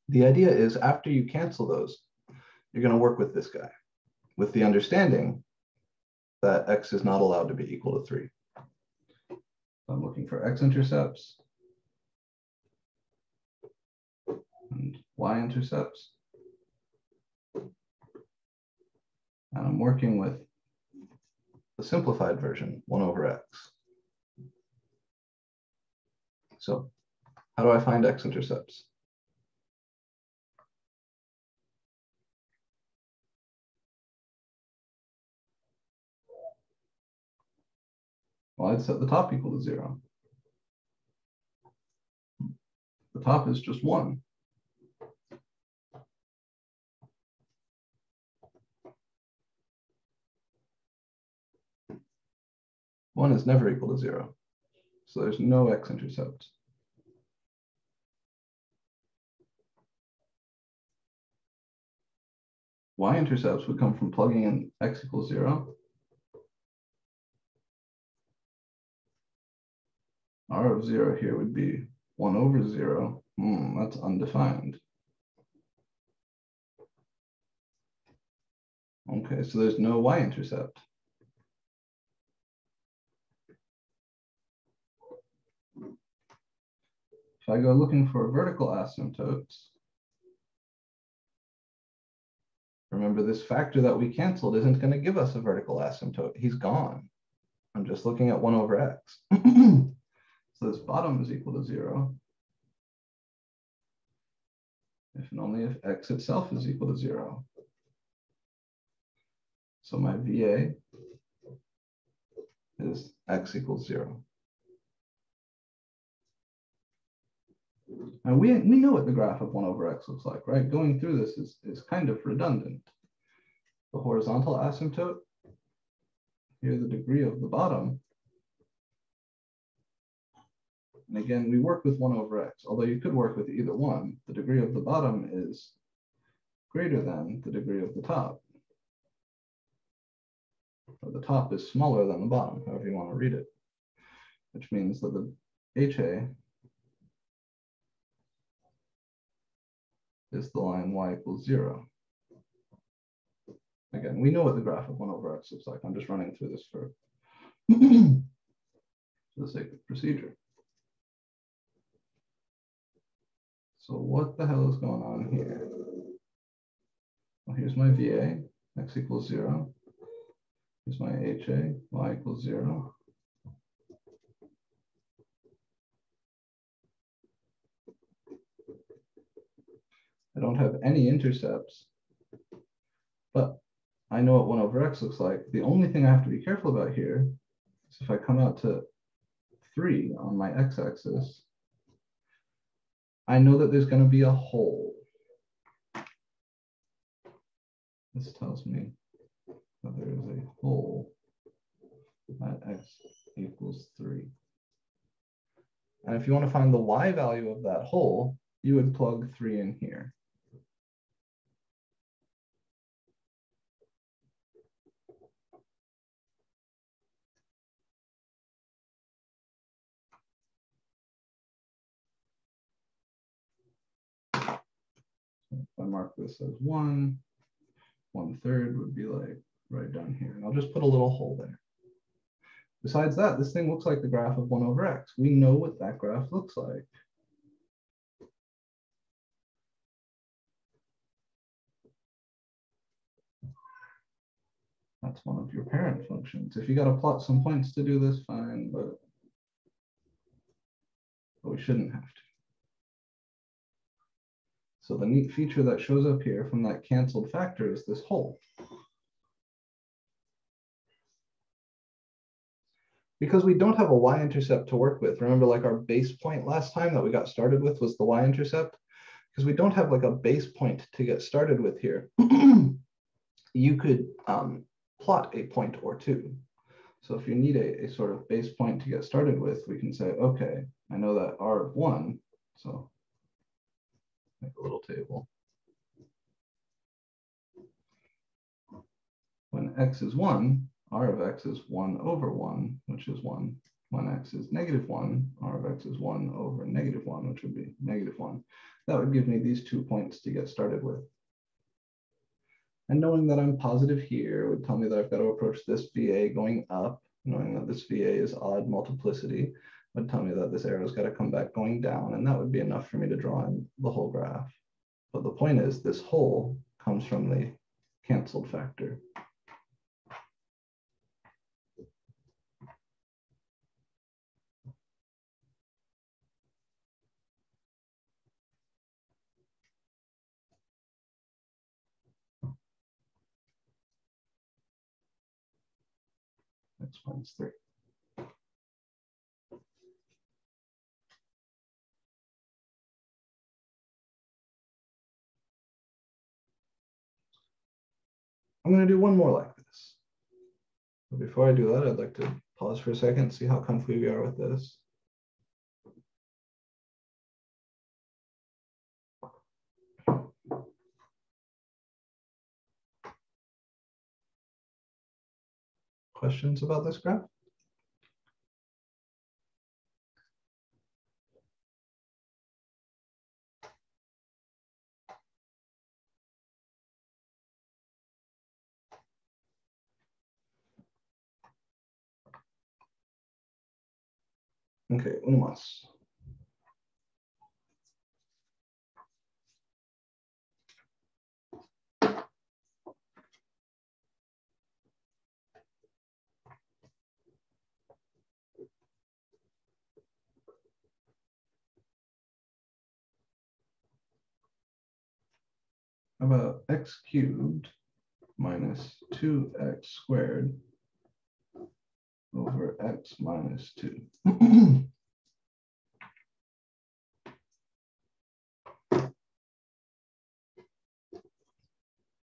The idea is after you cancel those, you're going to work with this guy with the understanding that x is not allowed to be equal to 3. I'm looking for x-intercepts and y-intercepts. And I'm working with the simplified version, 1 over x. So how do I find x-intercepts? Well, I'd set the top equal to 0. The top is just 1. One is never equal to 0. So there's no x-intercept. Y-intercepts would come from plugging in x equals 0. R of 0 here would be 1 over 0. That's undefined. Okay, so there's no y-intercept. If I go looking for vertical asymptotes, remember this factor that we canceled isn't going to give us a vertical asymptote. He's gone. I'm just looking at 1 over x. So this bottom is equal to 0. If and only if x itself is equal to 0. So my VA is x equals 0. And we know what the graph of 1 over x looks like, right? Going through this is kind of redundant. The horizontal asymptote, here the degree of the bottom. And again, we work with 1 over x, although you could work with either one. The degree of the bottom is greater than the degree of the top. Or the top is smaller than the bottom, however you want to read it, which means that the HA is the line y equals 0. Again, we know what the graph of 1 over x looks like. I'm just running through this for the sake of procedure. So what the hell is going on here? Well, here's my VA, x equals 0. Here's my HA, y equals 0. I don't have any intercepts, but I know what 1 over x looks like. The only thing I have to be careful about here is if I come out to 3 on my x-axis, I know that there's going to be a hole. This tells me that there is a hole at x equals 3. And if you want to find the y value of that hole, you would plug 3 in here. If I mark this as 1, 1/3 would be like right down here. And I'll just put a little hole there. Besides that, this thing looks like the graph of 1 over x. We know what that graph looks like. That's one of your parent functions. If you got to plot some points to do this, fine, but we shouldn't have to. So the neat feature that shows up here from that canceled factor is this hole. Because we don't have a y-intercept to work with, remember like our base point last time that we got started with was the y-intercept? Because we don't have like a base point to get started with here, you could plot a point or two. So if you need a sort of base point to get started with, we can say, okay, I know that R of 1, so make a little table. When x is 1, R of x is 1 over 1, which is 1. When x is -1, R of x is 1 over -1, which would be -1. That would give me these 2 points to get started with. And knowing that I'm positive here would tell me that I've got to approach this VA going up, knowing that this VA is odd multiplicity, would tell me that this arrow's got to come back going down, and that would be enough for me to draw in the whole graph. But the point is, this hole comes from the canceled factor. x minus 3. I'm going to do one more like this. But before I do that, I'd like to pause for a second, see how comfy we are with this. Questions about this graph? Okay, uno más. How about x cubed minus 2x squared over x minus 2?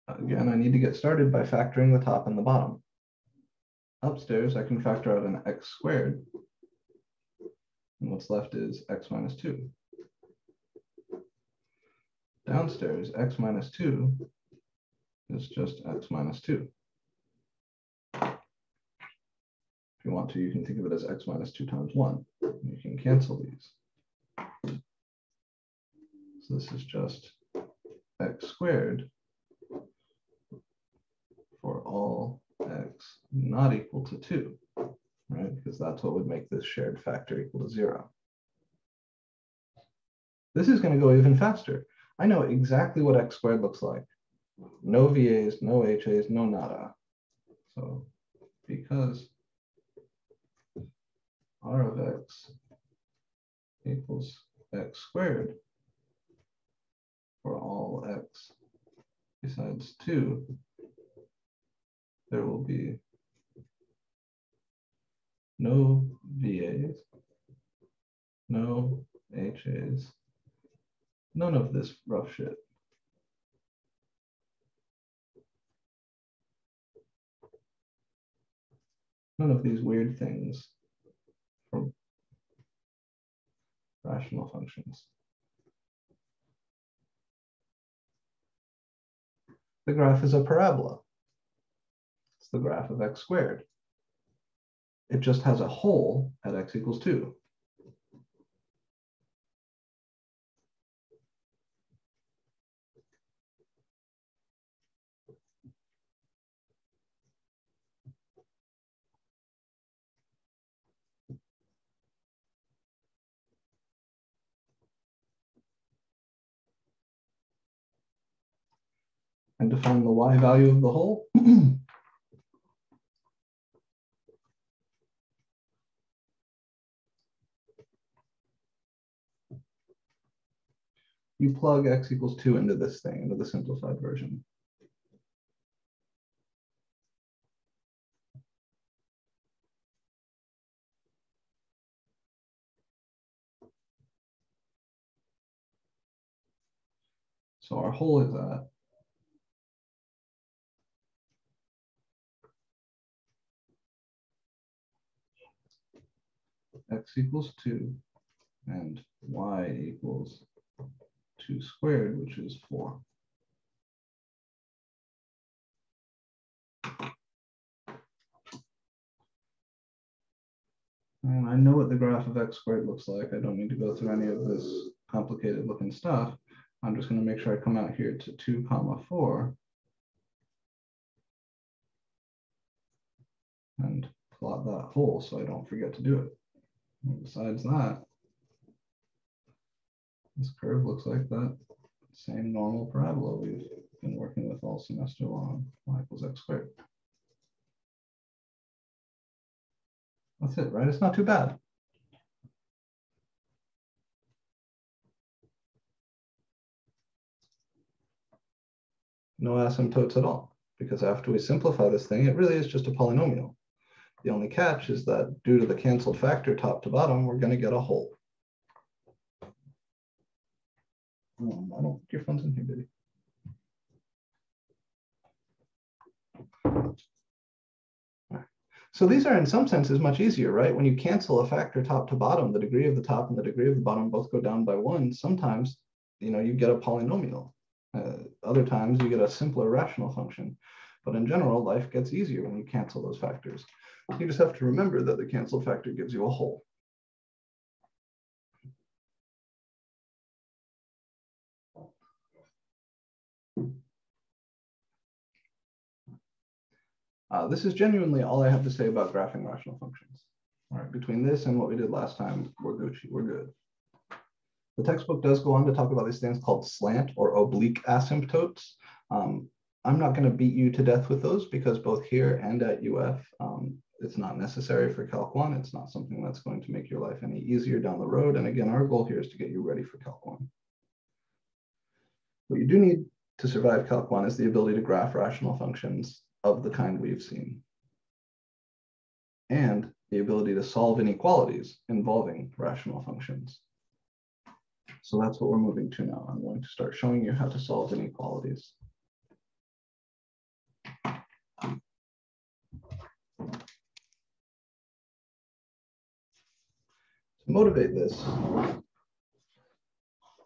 Again, I need to get started by factoring the top and the bottom. Upstairs, I can factor out an x squared. And what's left is x minus 2. Downstairs, x minus 2 is just x minus 2. If you want to, you can think of it as x minus 2 times 1. You can cancel these. So this is just x squared for all x not equal to 2, right? Because that's what would make this shared factor equal to 0. This is going to go even faster. I know exactly what x squared looks like. No VAs, no HAs, no nada. So because R of x equals x squared for all x besides 2, there will be no VAs, no HAs, none of this rough shit. None of these weird things from rational functions. The graph is a parabola. It's the graph of x squared. It just has a hole at x equals 2. And to find the y value of the hole, you plug x equals 2 into this thing, into the simplified version. So our hole is at x equals 2 and y equals 2 squared, which is 4. And I know what the graph of x squared looks like. I don't need to go through any of this complicated looking stuff. I'm just going to make sure I come out here to 2, 4 and plot that hole so I don't forget to do it. And besides that, this curve looks like that same normal parabola we've been working with all semester long, y equals x squared. That's it, right? It's not too bad. No asymptotes at all, because after we simplify this thing, it really is just a polynomial. The only catch is that due to the canceled factor top to bottom, we're going to get a hole. I don't think your phone's in here, baby. So these are in some senses much easier, right? When you cancel a factor top to bottom, the degree of the top and the degree of the bottom both go down by 1. Sometimes, you get a polynomial. Other times you get a simpler rational function. But in general, life gets easier when you cancel those factors. You just have to remember that the canceled factor gives you a hole. This is genuinely all I have to say about graphing rational functions. All right, between this and what we did last time, we're Gucci, we're good. The textbook does go on to talk about these things called slant or oblique asymptotes. I'm not going to beat you to death with those because both here and at UF, it's not necessary for Calc 1. It's not something that's going to make your life any easier down the road. And again, our goal here is to get you ready for Calc 1. What you do need to survive Calc 1 is the ability to graph rational functions of the kind we've seen, and the ability to solve inequalities involving rational functions. So that's what we're moving to now. I'm going to start showing you how to solve inequalities. To motivate this,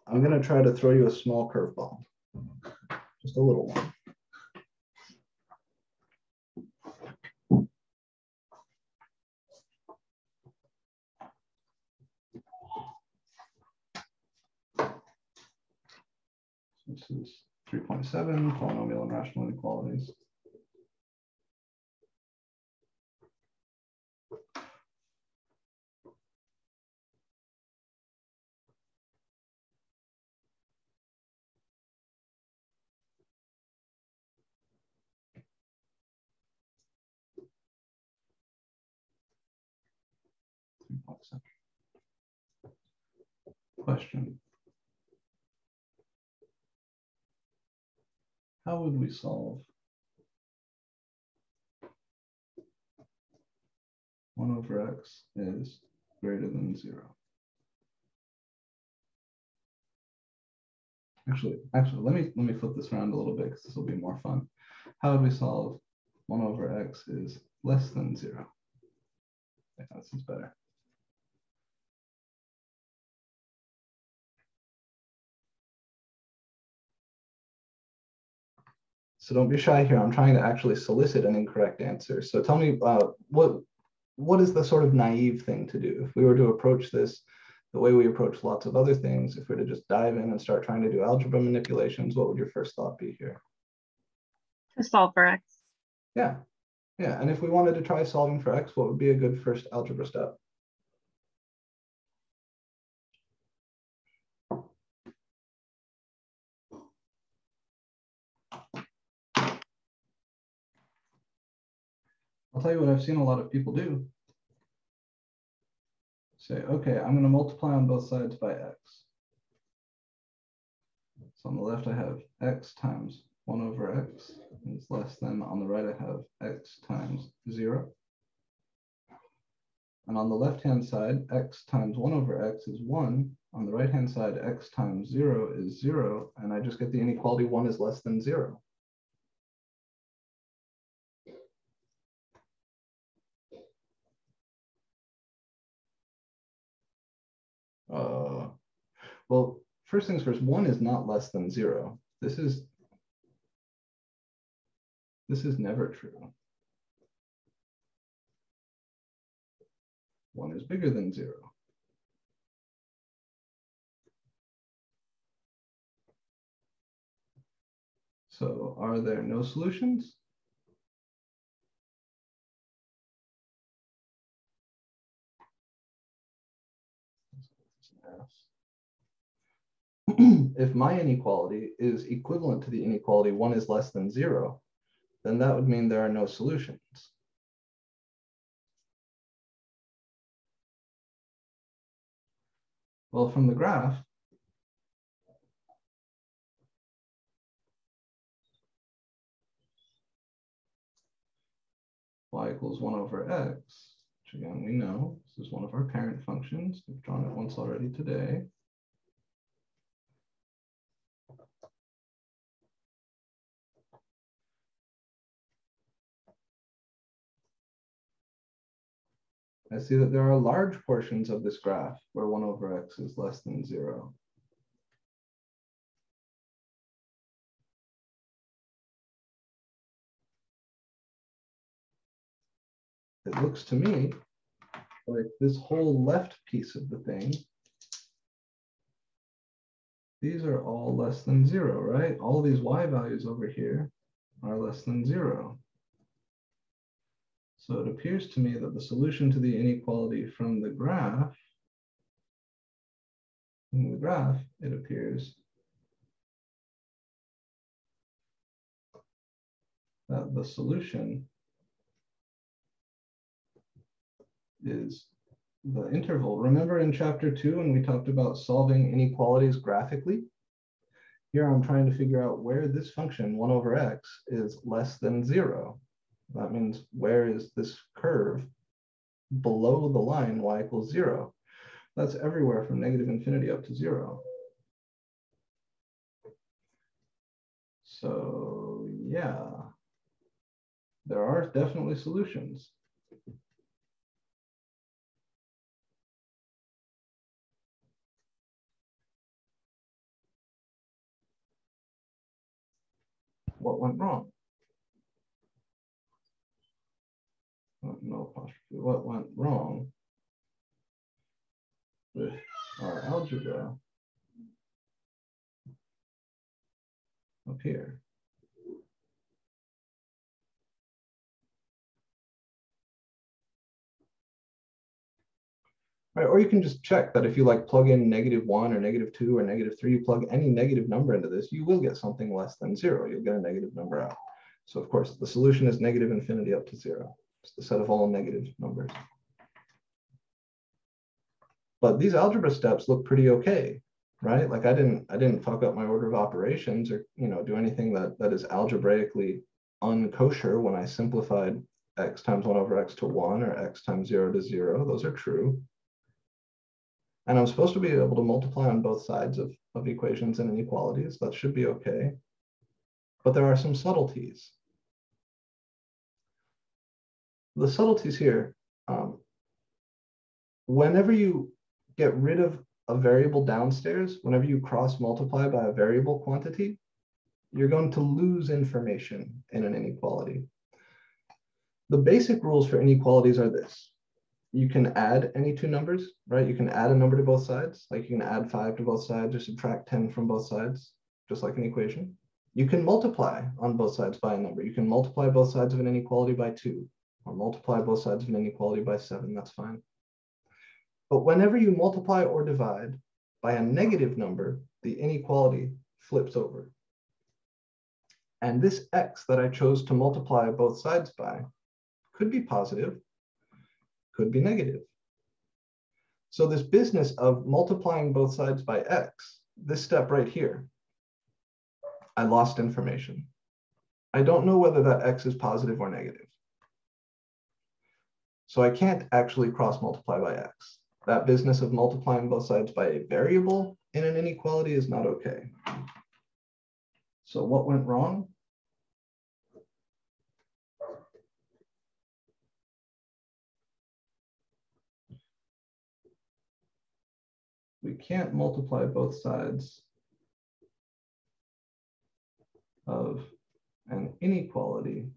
I'm going to try to throw you a small curveball, just a little one. This is 3.7, Polynomial and Rational Inequalities. Question. How would we solve 1 over x is greater than 0? Actually, let me flip this around a little bit because this will be more fun. How would we solve 1 over x is less than 0? Yeah, this is better. So don't be shy here. I'm trying to actually solicit an incorrect answer. So tell me, what is the sort of naive thing to do? If we were to approach this the way we approach lots of other things, if we were to just dive in and start trying to do algebra manipulations, what would your first thought be here? To solve for x. Yeah. And if we wanted to try solving for x, what would be a good first algebra step? I'll tell you what I've seen a lot of people do. Say, okay, I'm going to multiply on both sides by x. So on the left, I have x times 1 over x is less than, on the right, I have x times 0. And on the left-hand side, x times 1 over x is 1. On the right-hand side, x times 0 is 0. And I just get the inequality 1 is less than 0. Well, first things first, 1 is not less than 0. This is never true. 1 is bigger than 0. So are there no solutions? If my inequality is equivalent to the inequality 1 is less than 0, then that would mean there are no solutions. Well, from the graph, y equals 1 over x, which again, we know this is one of our parent functions. We've drawn it once already today. I see that there are large portions of this graph where 1 over x is less than 0. It looks to me like this whole left piece of the thing, these are all less than 0, right? All these y values over here are less than 0. So it appears to me that the solution to the inequality from the graph, it appears that the solution is the interval. Remember in chapter 2 when we talked about solving inequalities graphically? Here I'm trying to figure out where this function 1 over x is less than 0. That means where is this curve below the line y equals 0? That's everywhere from negative infinity up to 0. So yeah, there are definitely solutions. What went wrong? No apostrophe. What went wrong with our algebra up here? Right, or you can just check that if you like plug in -1 or -2 or -3, you plug any negative number into this, you will get something less than 0. You'll get a negative number out. So of course, the solution is negative infinity up to 0. It's the set of all negative numbers. But these algebra steps look pretty okay, right? Like I didn't fuck up my order of operations or do anything that is algebraically unkosher when I simplified x times 1 over x to 1 or x times 0 to 0. Those are true. And I'm supposed to be able to multiply on both sides of equations and inequalities. That should be okay. But there are some subtleties. The subtleties here, whenever you get rid of a variable downstairs, whenever you cross multiply by a variable quantity, you're going to lose information in an inequality. The basic rules for inequalities are this. You can add any two numbers, right? You can add a number to both sides, like you can add 5 to both sides or subtract 10 from both sides, just like an equation. You can multiply on both sides by a number. You can multiply both sides of an inequality by 2, or multiply both sides of an inequality by 7, that's fine. But whenever you multiply or divide by a negative number, the inequality flips over. And this x that I chose to multiply both sides by could be positive, could be negative. So this business of multiplying both sides by x, this step right here, I lost information. I don't know whether that x is positive or negative. So I can't actually cross multiply by x. That business of multiplying both sides by a variable in an inequality is not okay. So what went wrong? We can't multiply both sides of an inequality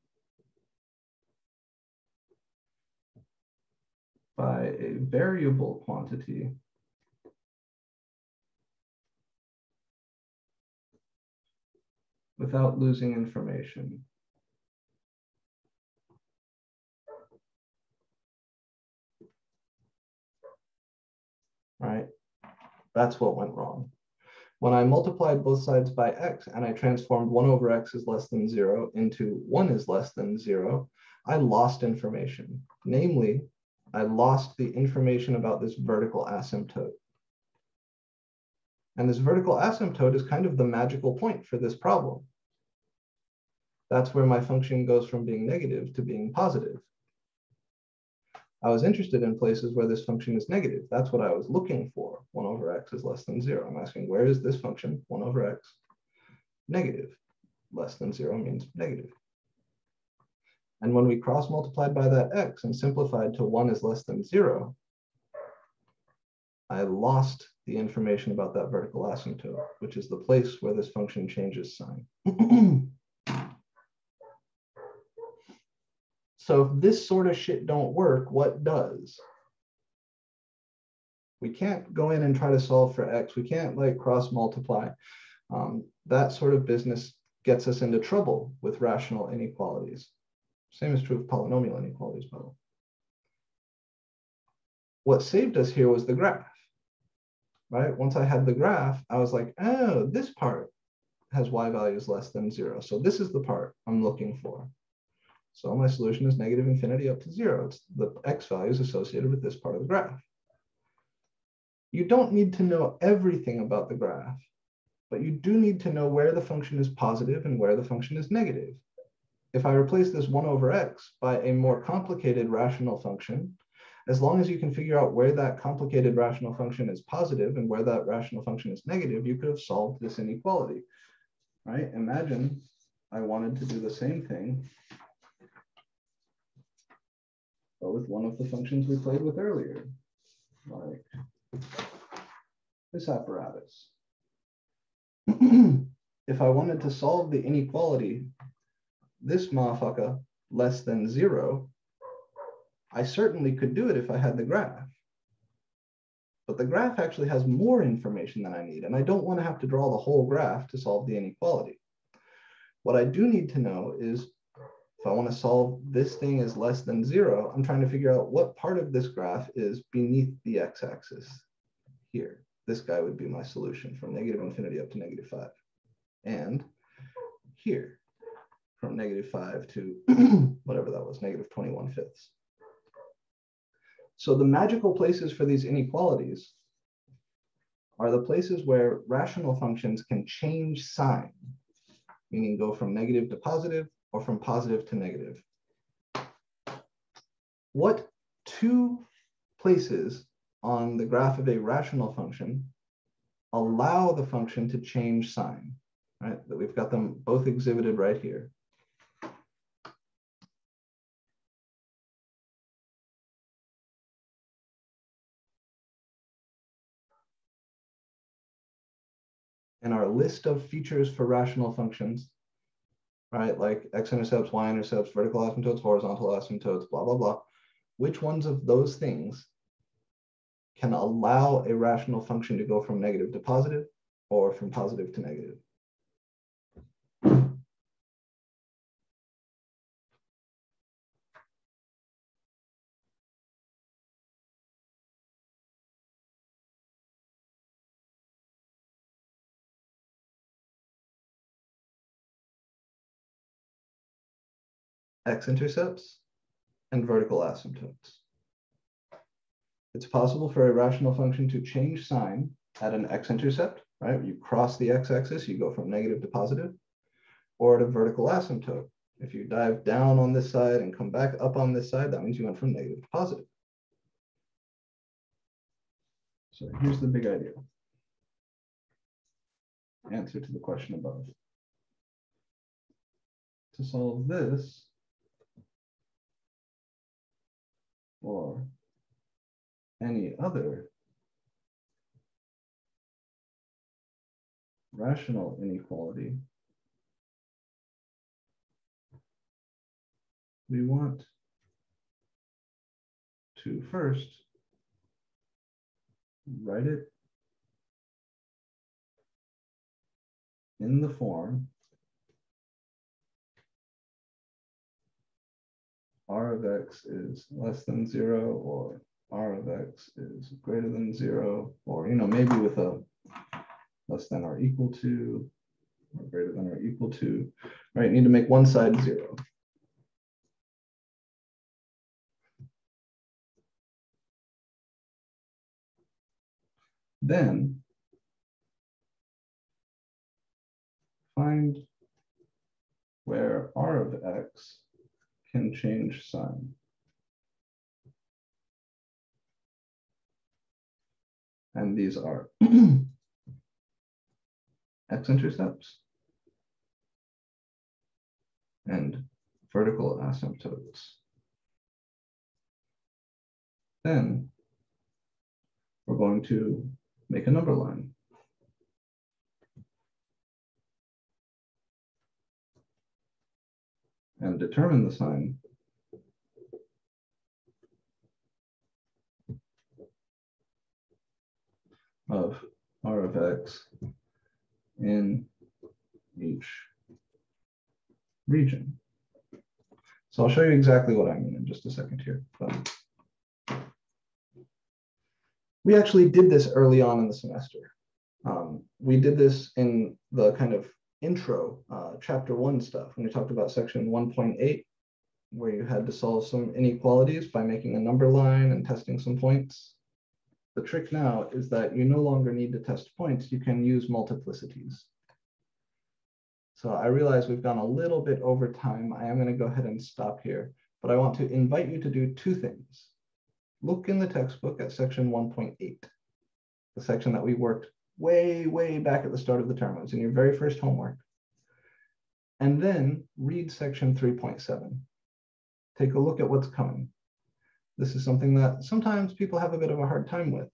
by a variable quantity without losing information. Right? That's what went wrong. When I multiplied both sides by x and I transformed 1 over x is less than 0 into 1 is less than 0, I lost information. Namely, I lost the information about this vertical asymptote. And this vertical asymptote is kind of the magical point for this problem. That's where my function goes from being negative to being positive. I was interested in places where this function is negative. That's what I was looking for. 1 over x is less than 0. I'm asking, where is this function, 1 over x, negative? Less than 0 means negative. And when we cross multiplied by that x and simplified to 1 is less than 0, I lost the information about that vertical asymptote, which is the place where this function changes sign. So if this sort of shit don't work, what does? We can't go in and try to solve for x. We can't like cross multiply. That sort of business gets us into trouble with rational inequalities. Same is true of polynomial inequalities, by the way. What saved us here was the graph, right? Once I had the graph, I was like, oh, this part has y values less than 0. So this is the part I'm looking for. So my solution is negative infinity up to 0. It's the x values associated with this part of the graph. You don't need to know everything about the graph, but you do need to know where the function is positive and where the function is negative. If I replace this 1 over x by a more complicated rational function, as long as you can figure out where that complicated rational function is positive and where that rational function is negative, you could have solved this inequality, right? Imagine I wanted to do the same thing, but with one of the functions we played with earlier, like this apparatus. If I wanted to solve the inequality, this motherfucker less than 0, I certainly could do it if I had the graph. But the graph actually has more information than I need, and I don't want to have to draw the whole graph to solve the inequality. What I do need to know is, if I want to solve this thing is less than 0, I'm trying to figure out what part of this graph is beneath the x-axis here. This guy would be my solution from negative infinity up to negative 5. And here, from negative 5 to whatever that was, negative 21/5. So the magical places for these inequalities are the places where rational functions can change sign, meaning go from negative to positive or from positive to negative. What two places on the graph of a rational function allow the function to change sign, right? That we've got them both exhibited right here. In our list of features for rational functions, right? Like x-intercepts, y-intercepts, vertical asymptotes, horizontal asymptotes, blah, blah, blah. Which ones of those things can allow a rational function to go from negative to positive or from positive to negative? X-intercepts and vertical asymptotes. It's possible for a rational function to change sign at an x-intercept, right? You cross the x-axis, you go from negative to positive, or at a vertical asymptote. If you dive down on this side and come back up on this side, that means you went from negative to positive. So here's the big idea. Answer to the question above. To solve this, or any other rational inequality, we want to first write it in the form r of x is less than 0, or r of x is greater than 0, or maybe with a less than or equal to, or greater than or equal to, right? Need to make one side 0. Then find where r of x can change sign. And these are x-intercepts and vertical asymptotes. Then we're going to make a number line. And determine the sign of R of x in each region. So I'll show you exactly what I mean in just a second here. But we actually did this early on in the semester. We did this in the kind of intro, chapter 1 stuff, when we talked about section 1.8, where you had to solve some inequalities by making a number line and testing some points. The trick now is that you no longer need to test points, you can use multiplicities. So I realize we've gone a little bit over time. I am going to go ahead and stop here, but I want to invite you to do two things. Look in the textbook at section 1.8, the section that we worked way back at the start of the term. It was in your very first homework. And then read section 3.7. Take a look at what's coming. This is something that sometimes people have a bit of a hard time with.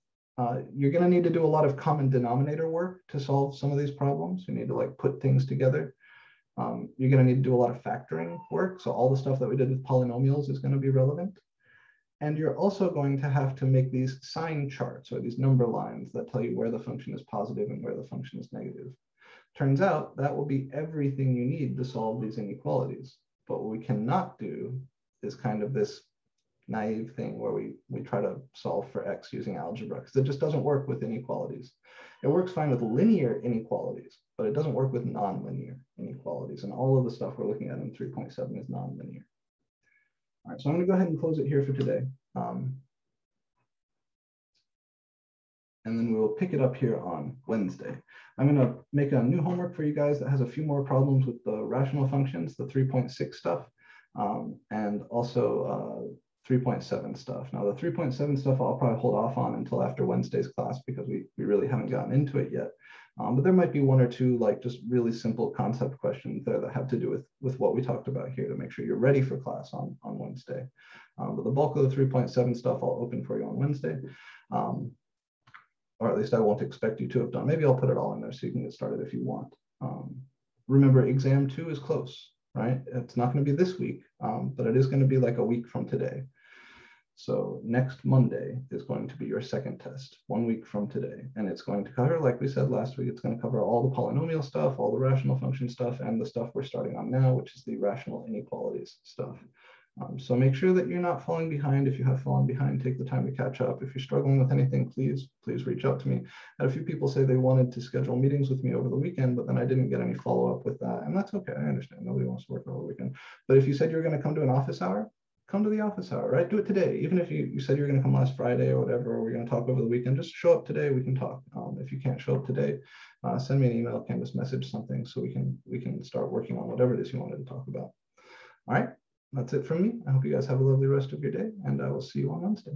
You're going to need to do a lot of common denominator work to solve some of these problems. You need to like put things together. You're going to need to do a lot of factoring work. So all the stuff that we did with polynomials is going to be relevant. And you're also going to have to make these sign charts or these number lines that tell you where the function is positive and where the function is negative. Turns out that will be everything you need to solve these inequalities. But what we cannot do is kind of this naive thing where we try to solve for x using algebra, because it just doesn't work with inequalities. It works fine with linear inequalities, but it doesn't work with nonlinear inequalities. And all of the stuff we're looking at in 3.7 is nonlinear. All right, so I'm going to go ahead and close it here for today. And then we will pick it up here on Wednesday. I'm going to make a new homework for you guys that has a few more problems with the rational functions, the 3.6 stuff, and also 3.7 stuff. Now, the 3.7 stuff I'll probably hold off on until after Wednesday's class because we really haven't gotten into it yet. But there might be one or two like just really simple concept questions there that have to do with what we talked about here to make sure you're ready for class on Wednesday. But the bulk of the 3.7 stuff I'll open for you on Wednesday. Or at least I won't expect you to have done. Maybe I'll put it all in there so you can get started if you want. Remember, exam 2 is close, right? It's not going to be this week, but it is going to be like a week from today. So next Monday is going to be your second test, 1 week from today. And it's going to cover, like we said last week, it's going to cover all the polynomial stuff, all the rational function stuff, and the stuff we're starting on now, which is the rational inequalities stuff. So make sure that you're not falling behind. If you have fallen behind, take the time to catch up. If you're struggling with anything, please reach out to me. I had a few people say they wanted to schedule meetings with me over the weekend, but then I didn't get any follow-up with that. And that's okay, I understand. Nobody wants to work over the weekend. But if you said you're going to come to an office hour, come to the office hour, right? Do it today. Even if you said you're going to come last Friday or whatever, or we're going to talk over the weekend, just show up today, we can talk. If you can't show up today, send me an email, Canvas message, something, so we can start working on whatever it is you wanted to talk about. All right, that's it from me. I hope you guys have a lovely rest of your day, and I will see you on Wednesday.